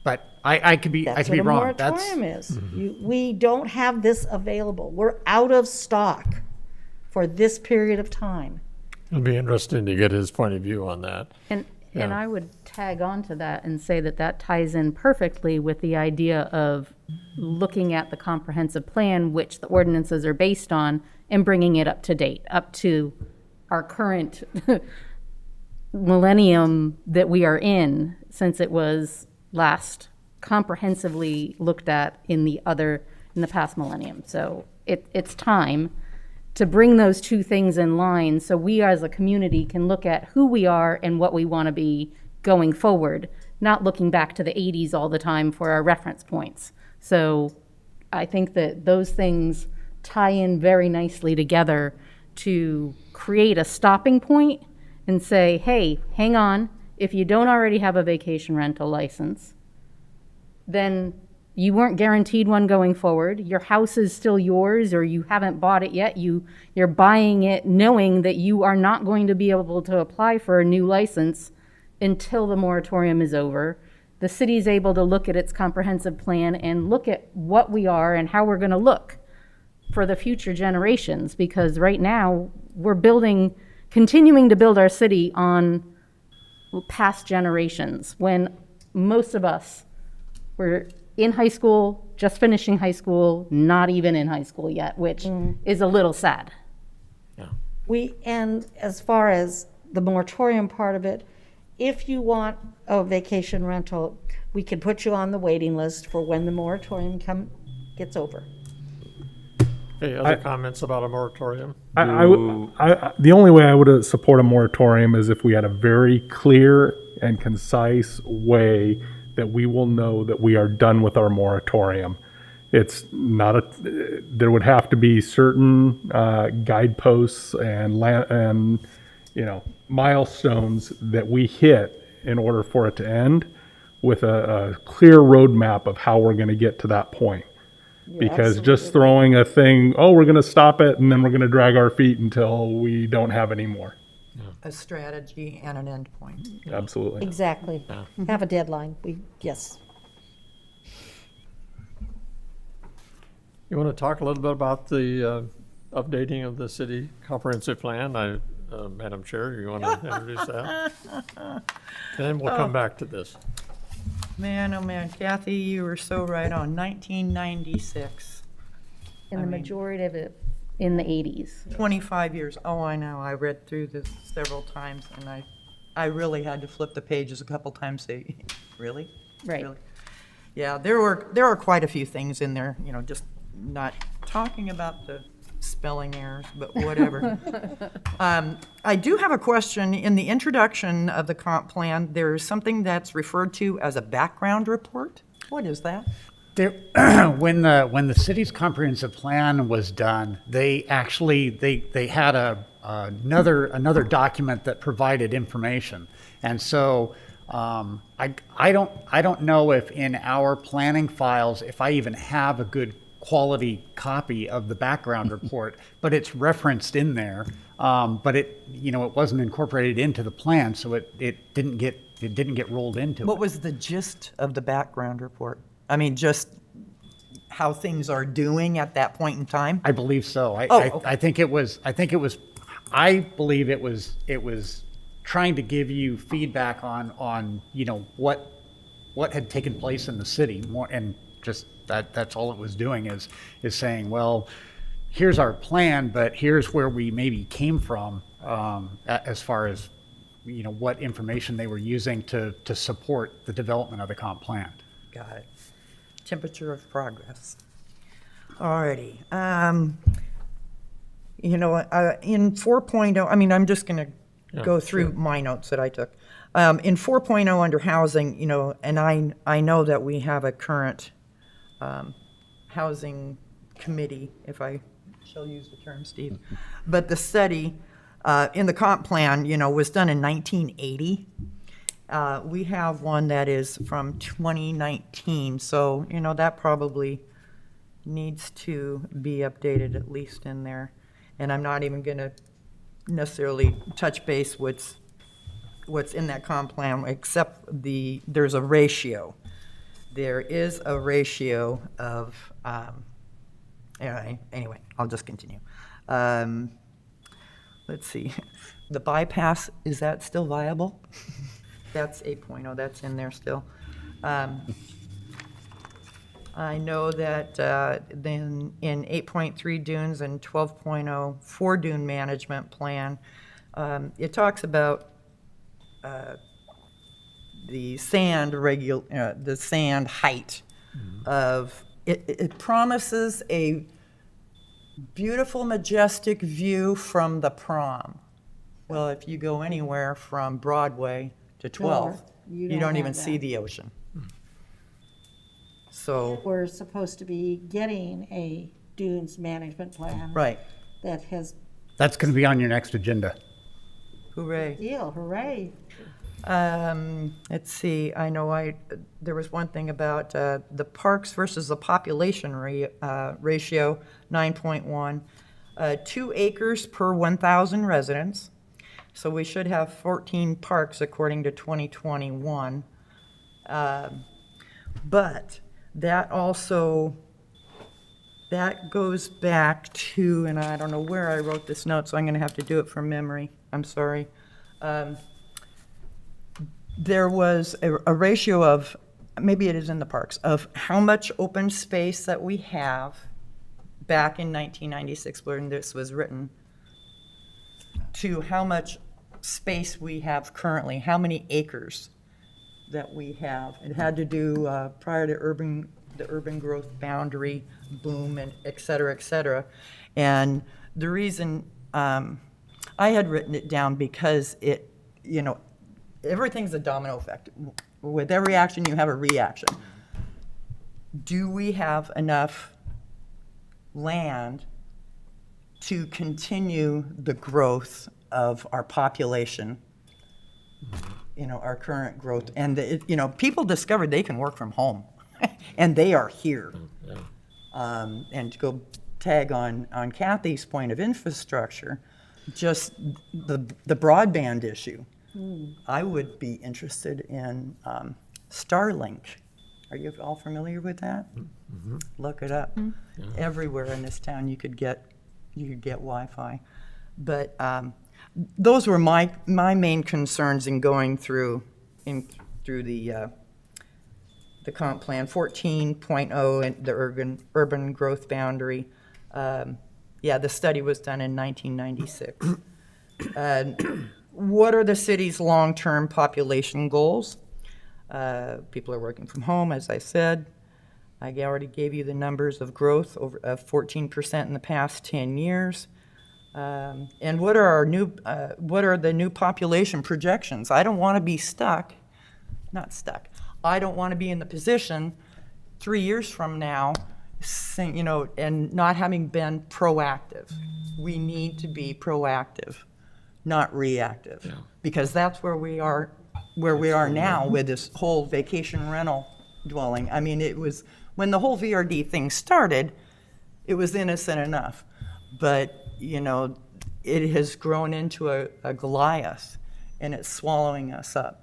But I could be
That's what a
wrong.
moratorium is. We don't have this available. We're out of stock for this period of time.
It'll be interesting to get his point of view on that.
And
Yeah.
I would tag on to that and say that that ties in perfectly with the idea of looking at the comprehensive plan, which the ordinances are based on, and bringing it up to date, up to our current millennium that we are in, since it was last comprehensively looked at in the past millennium. So it's time to bring those two things in line so we as a community can look at who we are and what we want to be going forward, not looking back to the 80s all the time for our reference points. So I think that those things tie in very nicely together to create a stopping point and say, hey, hang on, if you don't already have a vacation rental license, then you weren't guaranteed one going forward. Your house is still yours, or you haven't bought it yet. You're buying it knowing that you are not going to be able to apply for a new license until the moratorium is over. The city's able to look at its comprehensive plan and look at what we are and how we're going to look for the future generations, because right now we're continuing to build our city on past generations, when most of us were in high school, just finishing high school, not even in high school yet, which is a little sad.
And as far as the moratorium part of it, if you want a vacation rental, we can put you on the waiting list for when the moratorium gets over.
Any other comments about a moratorium?
The only way I would support a moratorium is if we had a very clear and concise way that we will know that we are done with our moratorium. It's not there would have to be certain guideposts and milestones that we hit in order for it to end, with a clear roadmap of how we're going to get to that point. Because just throwing a thing, we're going to stop it and then we're going to drag our feet until we don't have any more.
A strategy and an end point.
Absolutely.
Exactly. Have a deadline. Yes.
You want to talk a little bit about the updating of the city comprehensive plan? Madam Chair, you want to introduce that? Then we'll come back to this.
Man, oh man, Kathy, you were so right on. 1996.
And the majority of it in the 80s.
25 years. Oh, I know. I read through this several times, and I really had to flip the pages a couple times. Say, really?
Right.
Really? Yeah, there are quite a few things in there. Just not talking about the spelling errors, but whatever. I do have a question. In the introduction of the comp plan, there's something that's referred to as a background report. What is that?
When the city's comprehensive plan was done, they actually they had another document that provided information, and so I don't know if in our planning files if I even have a good quality copy of the background report, but it's referenced in there. But it wasn't incorporated into the plan, so it didn't get rolled into
What
it.
was the gist of the background report? I mean, just how things are doing at that point in time?
I believe so.
Okay.
I think it was. I believe it was trying to give you feedback on what had taken place in the city more, and just that's all it was doing is saying, well, here's our plan, but here's where we maybe came from as far as what information they were using to support the development of the comp plan.
Got it. Temperature of progress. Alrighty. In 4.0, I mean, I'm just going to go through my notes that I took. In 4.0 under housing, and I know that we have a current housing committee, if I shall use the term, Steve. But the study in the comp plan, was done in 1980. We have one that is from 2019, so, that probably needs to be updated at least in there. And I'm not even going to necessarily touch base what's what's in that comp plan, except there's a ratio. There is a ratio of, anyway, I'll just continue. Let's see, the bypass, is that still viable? That's 8.0, that's in there still. I know that then in 8.3 dunes and 12.0 4 dune management plan, it talks about the sand the sand height of it promises a beautiful, majestic view from the prom. Well, if you go anywhere from Broadway to 12th, you don't even see the ocean. So,
We're supposed to be getting a dunes management plan.
right,
That has,
That's going to be on your next agenda.
hooray.
deal, hooray.
Let's see, I know there was one thing about the parks versus the population ratio, 9.1. 2 acres per 1,000 residents. So we should have 14 parks according to 2021. But that goes back to, and I don't know where I wrote this note, so I'm gonna have to do it from memory. I'm sorry. There was a ratio of, maybe it is in the parks, of how much open space that we have back in 1996 when this was written to how much space we have currently, how many acres that we have. It had to do prior to the urban growth boundary boom and et cetera, et cetera. And the reason I had written it down because it, everything's a domino effect. With every action, you have a reaction. Do we have enough land to continue the growth of our population, our current growth? And, people discovered they can work from home, and they are here. And to go tag on Kathy's point of infrastructure, just the broadband issue. I would be interested in Starlink. Are you all familiar with that? Mm-hmm. Look it up. Mm-hmm. Everywhere in this town you could get Wi-Fi. But those were my main concerns in going through the comp plan 14.0 and the urban growth boundary. The study was done in 1996. What are the city's long-term population goals? People are working from home, as I said. I already gave you the numbers of growth of 14% in the past 10 years. And what are the new population projections? I don't want to be I don't want to be in the position 3 years from now, and not having been proactive. We need to be proactive, not reactive, because that's where we are now with this whole vacation rental dwelling. I mean, it was, when the whole VRD thing started, it was innocent enough, but it has grown into a Goliath, and it's swallowing us up.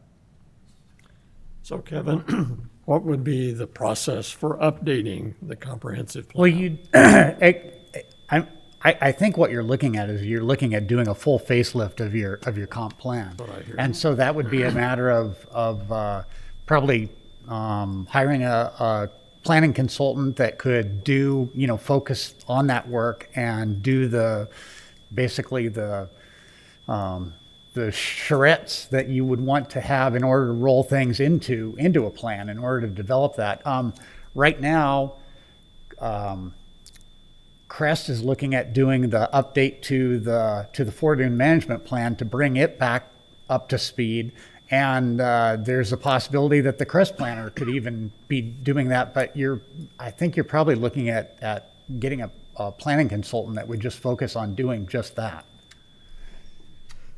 So Kevin, what would be the process for updating the comprehensive plan?
Well, I think what you're looking at is you're looking at doing a full facelift of your comp plan. And so that would be a matter of probably hiring a planning consultant that could do, focus on that work and do basically the charrettes that you would want to have in order to roll things into a plan in order to develop that. Right now, Crest is looking at doing the update to the Fort Dune management plan to bring it back up to speed. And there's a possibility that the Crest planner could even be doing that. But I think you're probably looking at getting a planning consultant that would just focus on doing just that.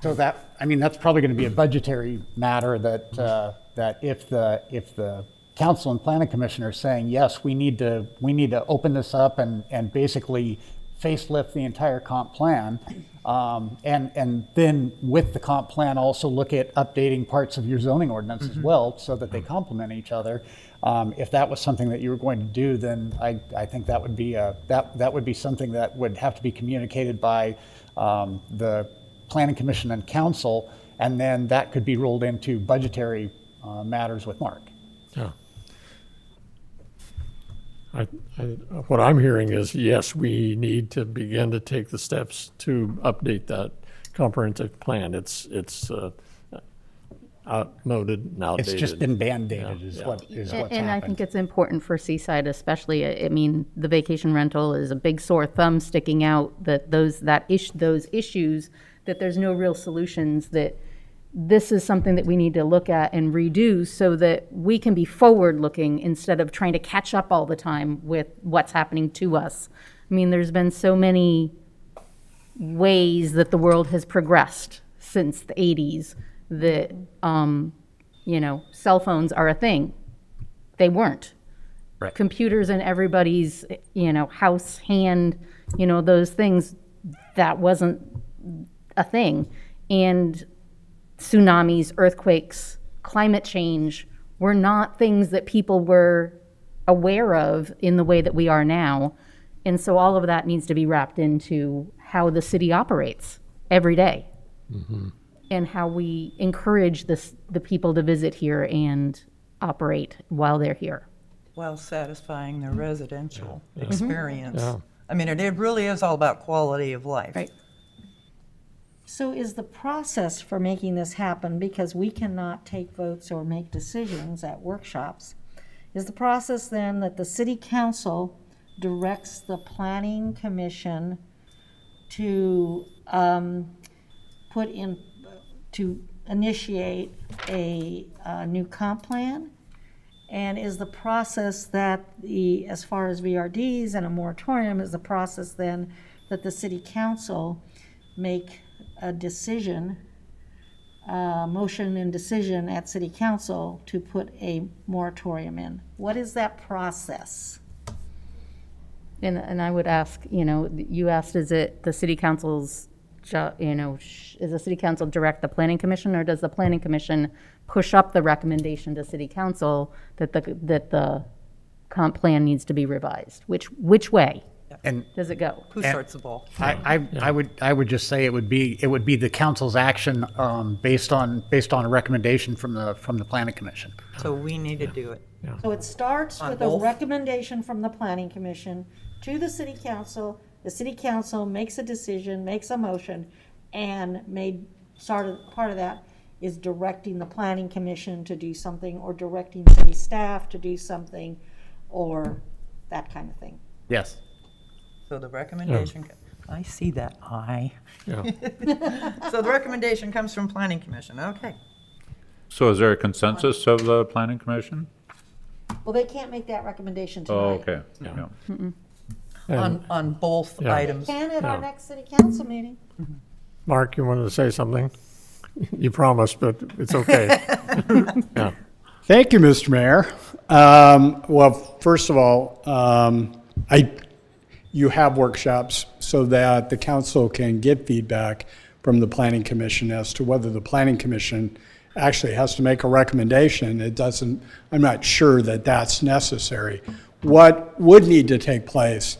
So that's probably going to be a budgetary matter that if the council and planning commission are saying, yes, we need to open this up and basically facelift the entire comp plan, And then with the comp plan, also look at updating parts of your zoning ordinance as well, so that they complement each other. If that was something that you were going to do, then I think that would be that would be something that would have to be communicated by the Planning Commission and Council, and then that could be rolled into budgetary matters with Mark.
Yeah. What I'm hearing is, yes, we need to begin to take the steps to update that comprehensive plan. It's outmoded and outdated.
It's just been band-aided is
Yeah.
what's
And
happened.
I think it's important for Seaside especially. I mean, the vacation rental is a big sore thumb sticking out, that those issues, that there's no real solutions, that this is something that we need to look at and redo so that we can be forward-looking instead of trying to catch up all the time with what's happening to us. I mean, there's been so many ways that the world has progressed since the 80s that, cell phones are a thing. They weren't.
Right.
Computers in everybody's, house, hand, those things, that wasn't a thing. And tsunamis, earthquakes, climate change were not things that people were aware of in the way that we are now. And so all of that needs to be wrapped into how the city operates every day. And how we encourage the people to visit here and operate while they're here.
While satisfying their residential experience.
Yeah.
I mean, it really is all about quality of life.
Right.
So is the process for making this happen, because we cannot take votes or make decisions at workshops, is the process then that the city council directs the planning commission to initiate a new comp plan? And is the process that as far as VRDs and a moratorium, is the process then that the city council make a decision, motion and decision at city council to put a moratorium in? What is that process?
And I would ask, you asked, is it the city council's, is the city council direct the planning commission, or does the planning commission push up the recommendation to city council that the comp plan needs to be revised? Which way
And
does it go?
Who starts the ball?
I would just say it would be the council's action based on a recommendation from the planning commission.
So we need to do it.
So it starts
On
with
both?
a recommendation from the planning commission to the city council. The city council makes a decision, makes a motion, and part of that is directing the planning commission to do something, or directing city staff to do something, or that kind of thing.
Yes.
So the recommendation, I see that eye.
Yeah.
So the recommendation comes from planning commission, okay.
So is there a consensus of the planning commission?
Well, they can't make that recommendation
Oh,
tonight.
okay. Yeah.
On both
Yeah.
items.
Can at our
Yeah.
next city council meeting.
Mark, you wanted to say something? You promised, but it's okay. Yeah.
Thank you, Mr. Mayor. Well, first of all, you have workshops so that the council can get feedback from the planning commission as to whether the planning commission actually has to make a recommendation. I'm not sure that that's necessary. What would need to take place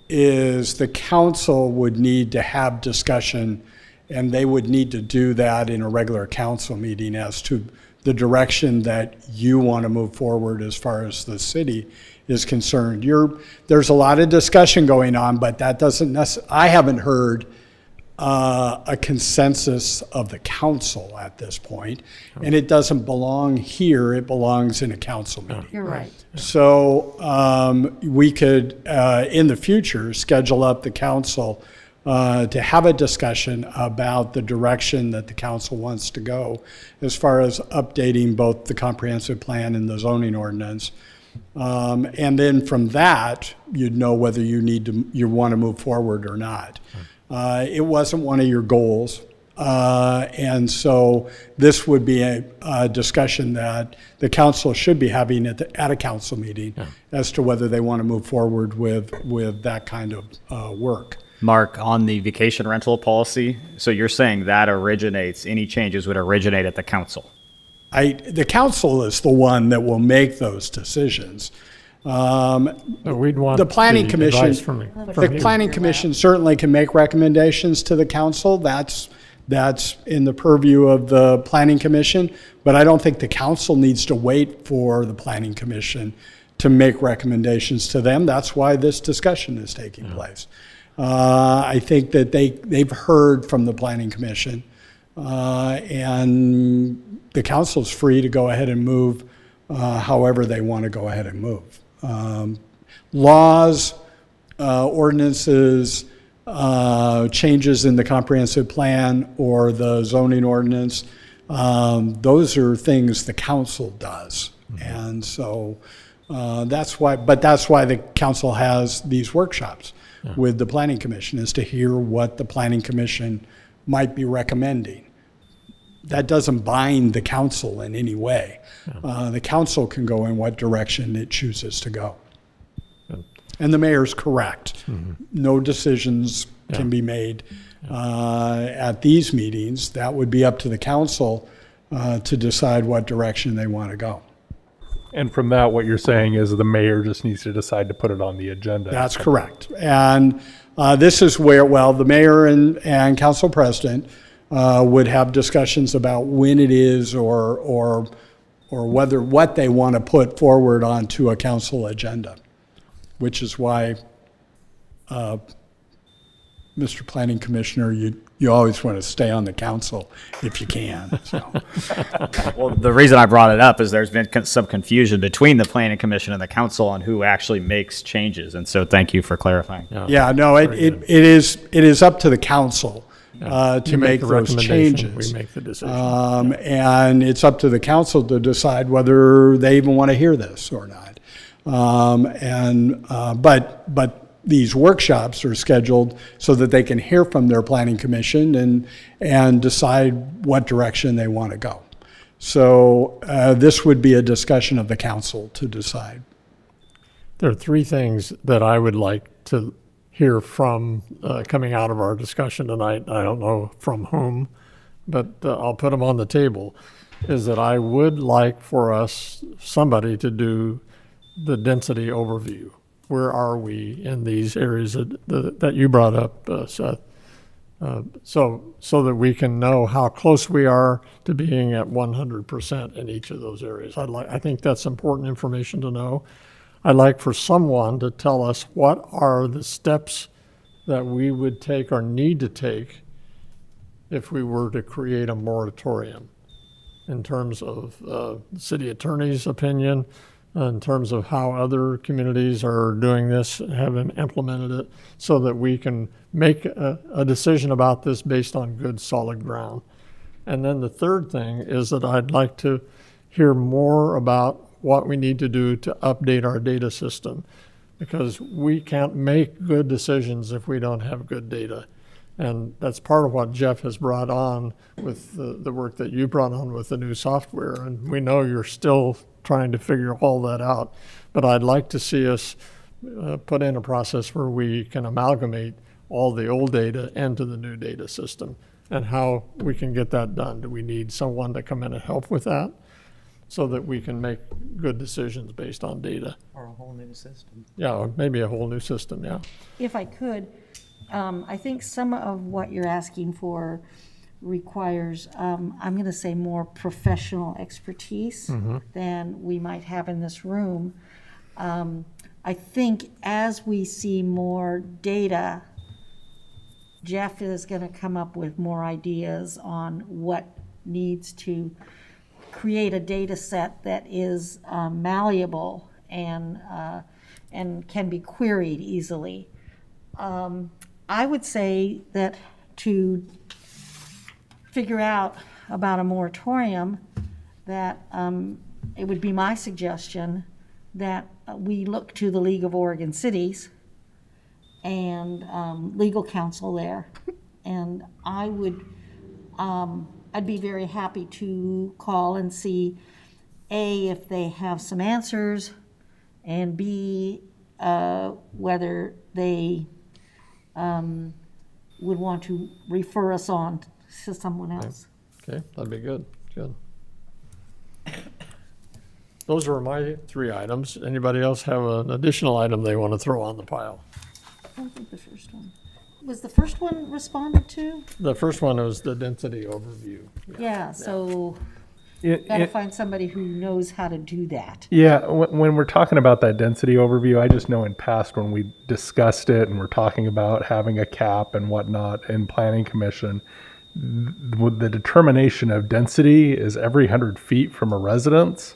is the council would need to have discussion, and they would need to do that in a regular council meeting as to the direction that you want to move forward as far as the city is concerned. There's a lot of discussion going on, but that doesn't I haven't heard a consensus of the council at this point, and it doesn't belong here, it belongs in a council meeting.
You're right.
So we could, in the future, schedule up the council to have a discussion about the direction that the council wants to go as far as updating both the comprehensive plan and the zoning ordinance. And then from that, you'd know whether you want to move forward or not. It wasn't one of your goals. And so this would be a discussion that the council should be having at a council meeting as to whether they want to move forward with that kind of work.
Mark, on the vacation rental policy, so you're saying that any changes would originate at the council?
The council is the one that will make those decisions.
We'd want
The planning commission,
advice from
the
you.
planning commission certainly can make recommendations to the council. That's in the purview of the planning commission, but I don't think the council needs to wait for the planning commission to make recommendations to them. That's why this discussion is taking place. I think that they've heard from the planning commission, and the council's free to go ahead and move however they want to go ahead and move. Laws, ordinances, changes in the comprehensive plan or the zoning ordinance, those are things the council does. And so that's why the council has these workshops with the planning commission, is to hear what the planning commission might be recommending. That doesn't bind the council in any way. The council can go in what direction it chooses to go. And the mayor's correct. No decisions can be made at these meetings. That would be up to the council to decide what direction they want to go.
And from that, what you're saying is the mayor just needs to decide to put it on the agenda.
That's correct. And this is where, the mayor and council president would have discussions about when it is or whether what they want to put forward onto a council agenda, which is why, Mr. Planning Commissioner, you always want to stay on the council if you can. So.
Well, the reason I brought it up is there's been some confusion between the planning commission and the council on who actually makes changes, and so thank you for clarifying.
Yeah, no, it is up to the council to
You
make
the
those
recommendation,
changes.
We make the decision.
And it's up to the council to decide whether they even want to hear this or not. But these workshops are scheduled so that they can hear from their planning commission and decide what direction they want to go. So this would be a discussion of the council to decide.
There are three things that I would like to hear from coming out of our discussion tonight. I don't know from whom, but I'll put them on the table. Is that I would like for somebody to do the density overview. Where are we in these areas that you brought up, Seth? So that we can know how close we are to being at 100% in each of those areas. I think that's important information to know. I'd like for someone to tell us what are the steps that we would take or need to take if we were to create a moratorium in terms of the city attorney's opinion, in terms of how other communities are doing this, have implemented it, so that we can make a decision about this based on good, solid ground. And then the third thing is that I'd like to hear more about what we need to do to update our data system, because we can't make good decisions if we don't have good data. And that's part of what Jeff has brought on with the work that you brought on with the new software. And we know you're still trying to figure all that out. But I'd like to see us put in a process where we can amalgamate all the old data into the new data system, and how we can get that done. Do we need someone to come in and help with that so that we can make good decisions based on data?
Or a whole new system.
Yeah, or maybe a whole new system, yeah.
If I could, I think some of what you're asking for requires, I'm going to say, more professional expertise than we might have in this room. I think as we see more data, Jeff is going to come up with more ideas on what needs to create a data set that is malleable and can be queried easily. I would say that to figure out about a moratorium, that it would be my suggestion that we look to the League of Oregon Cities and legal counsel there. And I would, I'd be very happy to call and see, A, if they have some answers, and B, whether they would want to refer us on to someone else.
Okay, that'd be good, good. Those are my 3 items. Anybody else have an additional item they want to throw on the pile?
I don't think the first one. Was the first one responded to?
The first one was the density overview.
Yeah, so
It-
gotta
it-
find somebody who knows how to do that.
Yeah, when we're talking about that density overview, I just know in past when we discussed it and we're talking about having a cap and whatnot in planning commission, the determination of density is every 100 feet from a residence.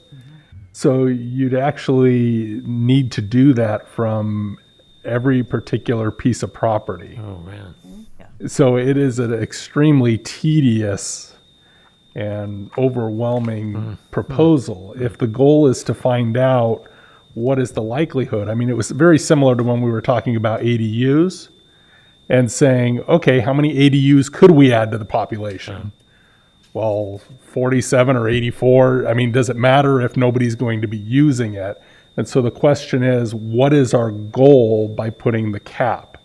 So you'd actually need to do that from every particular piece of property.
Oh, man.
So it is an extremely tedious and overwhelming proposal. If the goal is to find out what is the likelihood, I mean, it was very similar to when we were talking about ADUs and saying, okay, how many ADUs could we add to the population? Well, 47 or 84, I mean, does it matter if nobody's going to be using it? And so the question is, what is our goal by putting the cap?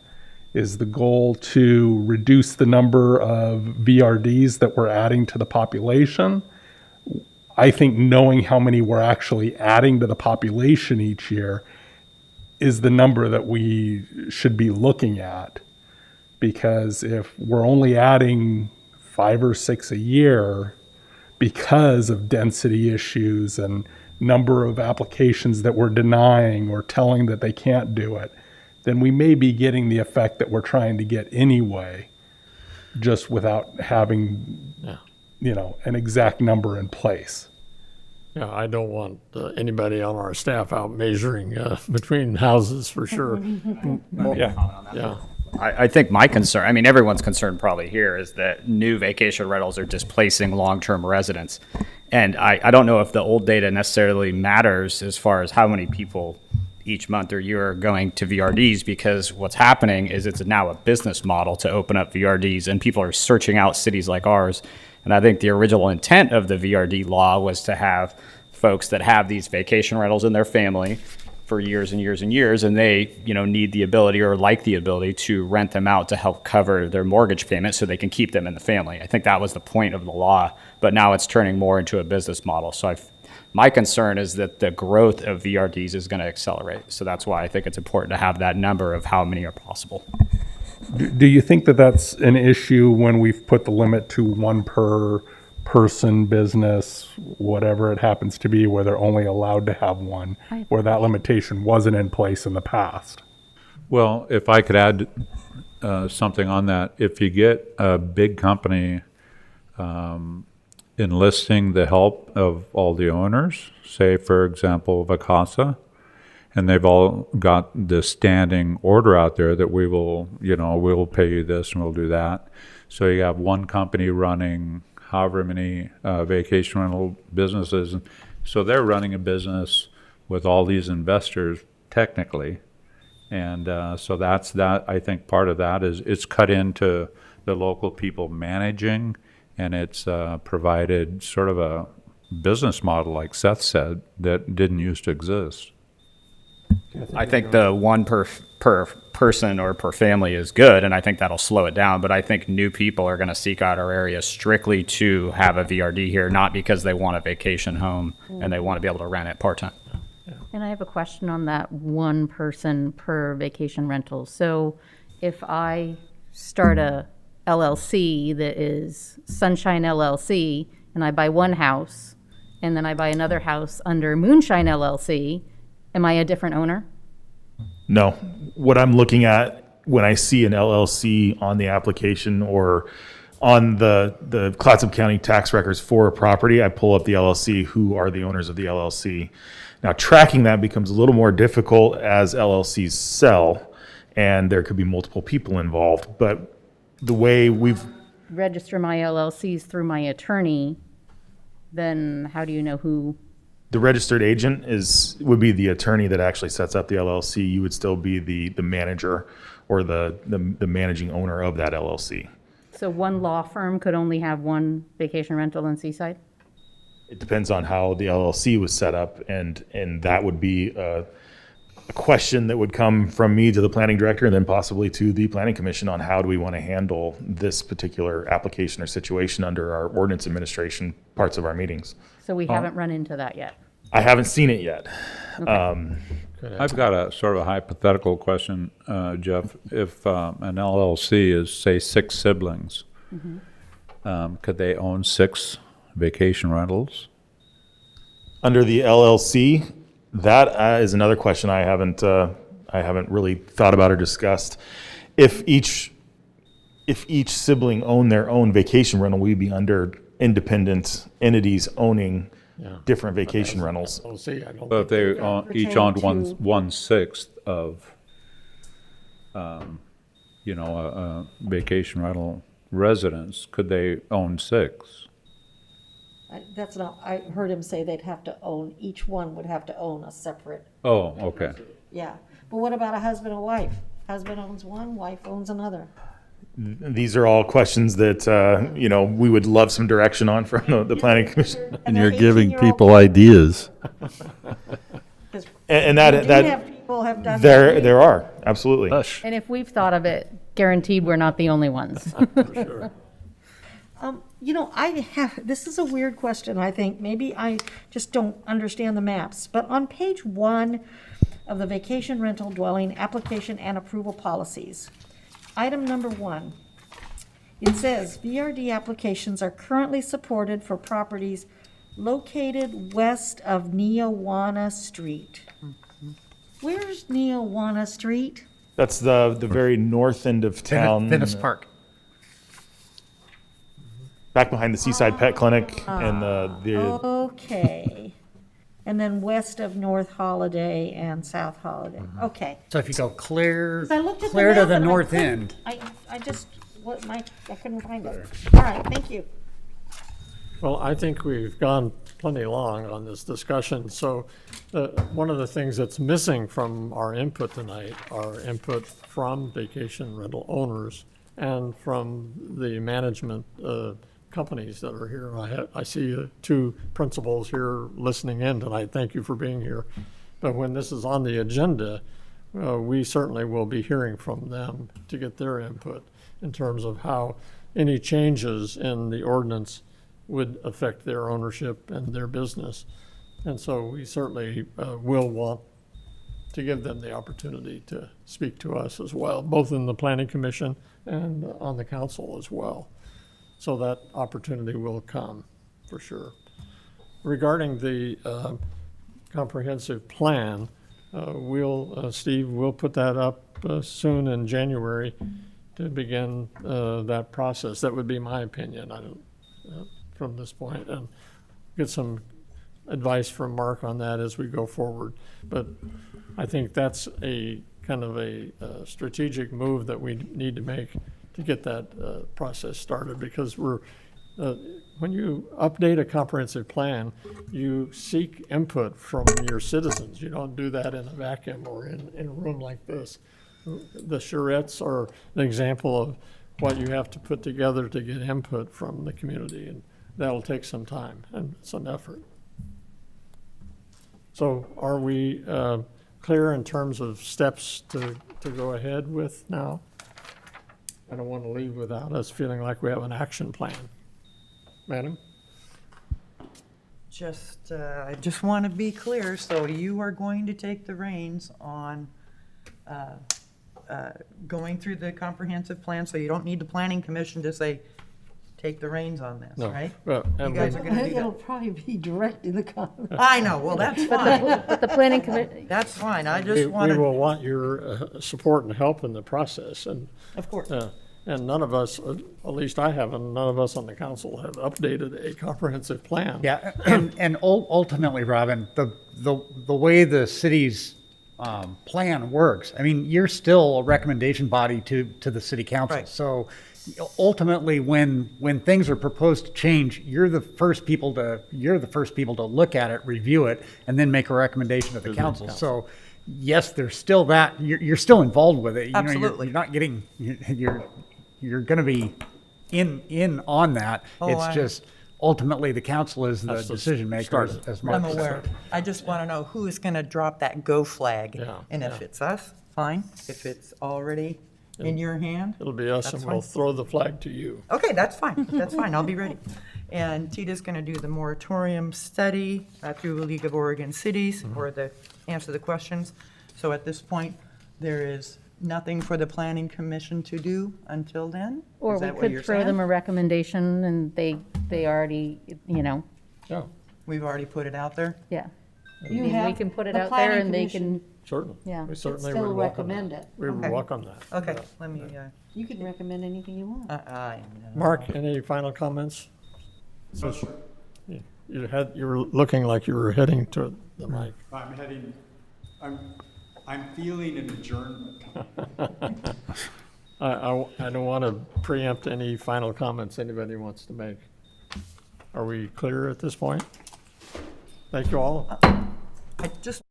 Is the goal to reduce the number of VRDs that we're adding to the population? I think knowing how many we're actually adding to the population each year is the number that we should be looking at. Because if we're only adding 5 or 6 a year because of density issues and number of applications that we're denying or telling that they can't do it, then we may be getting the effect that we're trying to get anyway, just without having, an exact number in place.
Yeah, I don't want anybody on our staff out measuring between houses for sure. Yeah.
I think my concern, I mean, everyone's concern probably here is that new vacation rentals are displacing long-term residents. And I don't know if the old data necessarily matters as far as how many people each month or year are going to VRDs, because what's happening is it's now a business model to open up VRDs, and people are searching out cities like ours. And I think the original intent of the VRD law was to have folks that have these vacation rentals in their family for years and years and years, and they, need the ability or like the ability to rent them out to help cover their mortgage payment so they can keep them in the family. I think that was the point of the law, but now it's turning more into a business model. So my concern is that the growth of VRDs is going to accelerate. So that's why I think it's important to have that number of how many are possible.
Do you think that that's an issue when we've put the limit to 1 per person, business, whatever it happens to be, where they're only allowed to have 1, where that limitation wasn't in place in the past?
Well, if I could add something on that, if you get a big company enlisting the help of all the owners, say, for example, Vacasa, and they've all got this standing order out there that we will, we'll pay you this and we'll do that. So you have one company running however many vacation rental businesses. So they're running a business with all these investors technically. And so that's that. I think part of that is it's cut into the local people managing, and it's provided sort of a business model, like Seth said, that didn't used to exist.
I think the 1 per person or per family is good, and I think that'll slow it down. But I think new people are going to seek out our area strictly to have a VRD here, not because they want a vacation home and they want to be able to rent it part-time.
And I have a question on that 1 person per vacation rental. So if I start a LLC that is Sunshine LLC, and I buy 1 house, and then I buy another house under Moonshine LLC, am I a different owner?
No. What I'm looking at when I see an LLC on the application or on the Clatsop County tax records for a property, I pull up the LLC, who are the owners of the LLC. Now, tracking that becomes a little more difficult as LLCs sell, and there could be multiple people involved. But the way we've...
Register my LLCs through my attorney, then how do you know who?
The registered agent would be the attorney that actually sets up the LLC. You would still be the manager or the managing owner of that LLC.
So 1 law firm could only have 1 vacation rental in Seaside?
It depends on how the LLC was set up, and that would be a question that would come from me to the planning director and then possibly to the planning commission on how do we want to handle this particular application or situation under our ordinance administration parts of our meetings.
So we haven't run into that yet.
I haven't seen it yet.
I've got a sort of a hypothetical question, Jeff. If an LLC is, say, 6 siblings, could they own 6 vacation rentals?
Under the LLC, that is another question I haven't really thought about or discussed. If each sibling owned their own vacation rental, we'd be under independent entities owning different vacation rentals.
We'll see. I don't
But if
think
they each owned 1/6 of, a vacation rental residence, could they own 6?
That's not, I heard him say they'd have to own, each one would have to own a separate,
Oh, okay.
yeah. But what about a husband and wife? Husband owns one, wife owns another.
These are all questions that, we would love some direction on from the planning commission.
And you're giving people ideas.
And
You do
that
have people have done that.
there are, absolutely.
And if we've thought of it, guaranteed we're not the only ones.
This is a weird question, I think. Maybe I just don't understand the maps. But on page 1 of the vacation rental dwelling application and approval policies, item number 1, it says VRD applications are currently supported for properties located west of Neowana Street. Where's Neowana Street?
That's the very north end of town.
Venice Park.
Back behind the Seaside Pet Clinic and the
Okay. And then west of North Holiday and South Holiday. Okay.
So if you go clear,
'Cause I looked at
clear to
map
the
and I
north
couldn't-
end.
I just, I couldn't find it. All right, thank you.
Well, I think we've gone plenty long on this discussion, so one of the things that's missing from our input tonight are input from vacation rental owners and from the management companies that are here. I see 2 principals here listening in tonight. Thank you for being here. But when this is on the agenda, we certainly will be hearing from them to get their input in terms of how any changes in the ordinance would affect their ownership and their business. And so we certainly will want to give them the opportunity to speak to us as well, both in the planning commission and on the council as well. So that opportunity will come, for sure. Regarding the comprehensive plan, Steve, we'll put that up soon in January to begin that process. That would be my opinion. I don't, from this point, and get some advice from Mark on that as we go forward. But I think that's a kind of a strategic move that we need to make to get that process started, because when you update a comprehensive plan, you seek input from your citizens. You don't do that in a vacuum or in a room like this. The charrettes are an example of what you have to put together to get input from the community, and that'll take some time and some effort. So are we clear in terms of steps to go ahead with now? I don't want to leave without us feeling like we have an action plan. Madam?
I just want to be clear, so you are going to take the reins on going through the comprehensive plan, so you don't need the planning commission to say, take the reins on this,
No.
right?
Well,
You
and
guys are going to do
It'll
that.
probably be directly the comment.
I know, well, that's fine.
But the planning committee,
That's fine, I
we
just want
we
to,
will want your support and help in the process. And
of course.
and none of us, at least I haven't, none of us on the council have updated a comprehensive plan.
Yeah, and ultimately, Robin, the way the city's plan works, I mean, you're still a recommendation body to the city council.
Right.
So ultimately, when things are proposed to change, you're the first people to look at it, review it, and then make a recommendation to the council. So yes, there's still that, you're still involved with it. You know,
Absolutely.
you're not getting, you're going to be in on that.
Oh,
It's just ultimately, the council is the
That's the
decision maker,
start.
as Mark
I'm
said.
aware. I just want to know who is going to drop that go flag.
Yeah,
And if
yeah.
it's us, fine. If it's already in your hand,
It'll be us, and
That's
we'll
fine.
throw the flag to you.
okay, that's fine. That's fine. I'll be ready. And Tita's going to do the moratorium study through the League of Oregon Cities or answer the questions. So at this point, there is nothing for the planning commission to do until then?
Or
Is
we
that what you're
could throw them
saying?
a recommendation and they already,
Yeah.
We've already put it out there?
yeah.
You
I mean, we
have
can put it
the
out there
planning
and they
commission.
can,
Certainly.
Yeah.
We certainly
Still
would welcome
recommend
that.
it.
We would
Okay.
welcome that.
Okay,
Yeah.
let me,
You can recommend anything you want.
Mark, any final comments? You were looking like you were heading to the mic.
I'm feeling an adjournment.
I don't want to preempt any final comments anybody wants to make. Are we clear at this point? Thank you all.
I just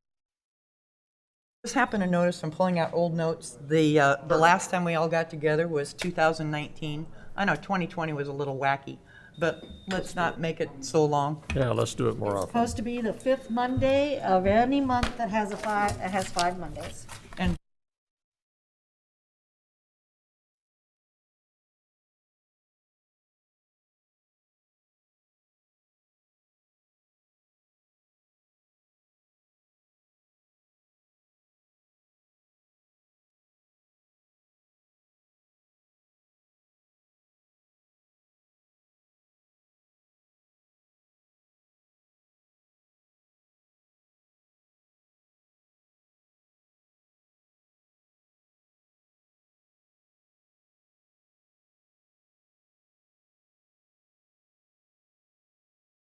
happened to notice from pulling out old notes, the last time we all got together was 2019. I know 2020 was a little wacky, but let's not make it so long.
Yeah, let's do it more often.
Supposed to be the 5th Monday of any month that has 5 Mondays.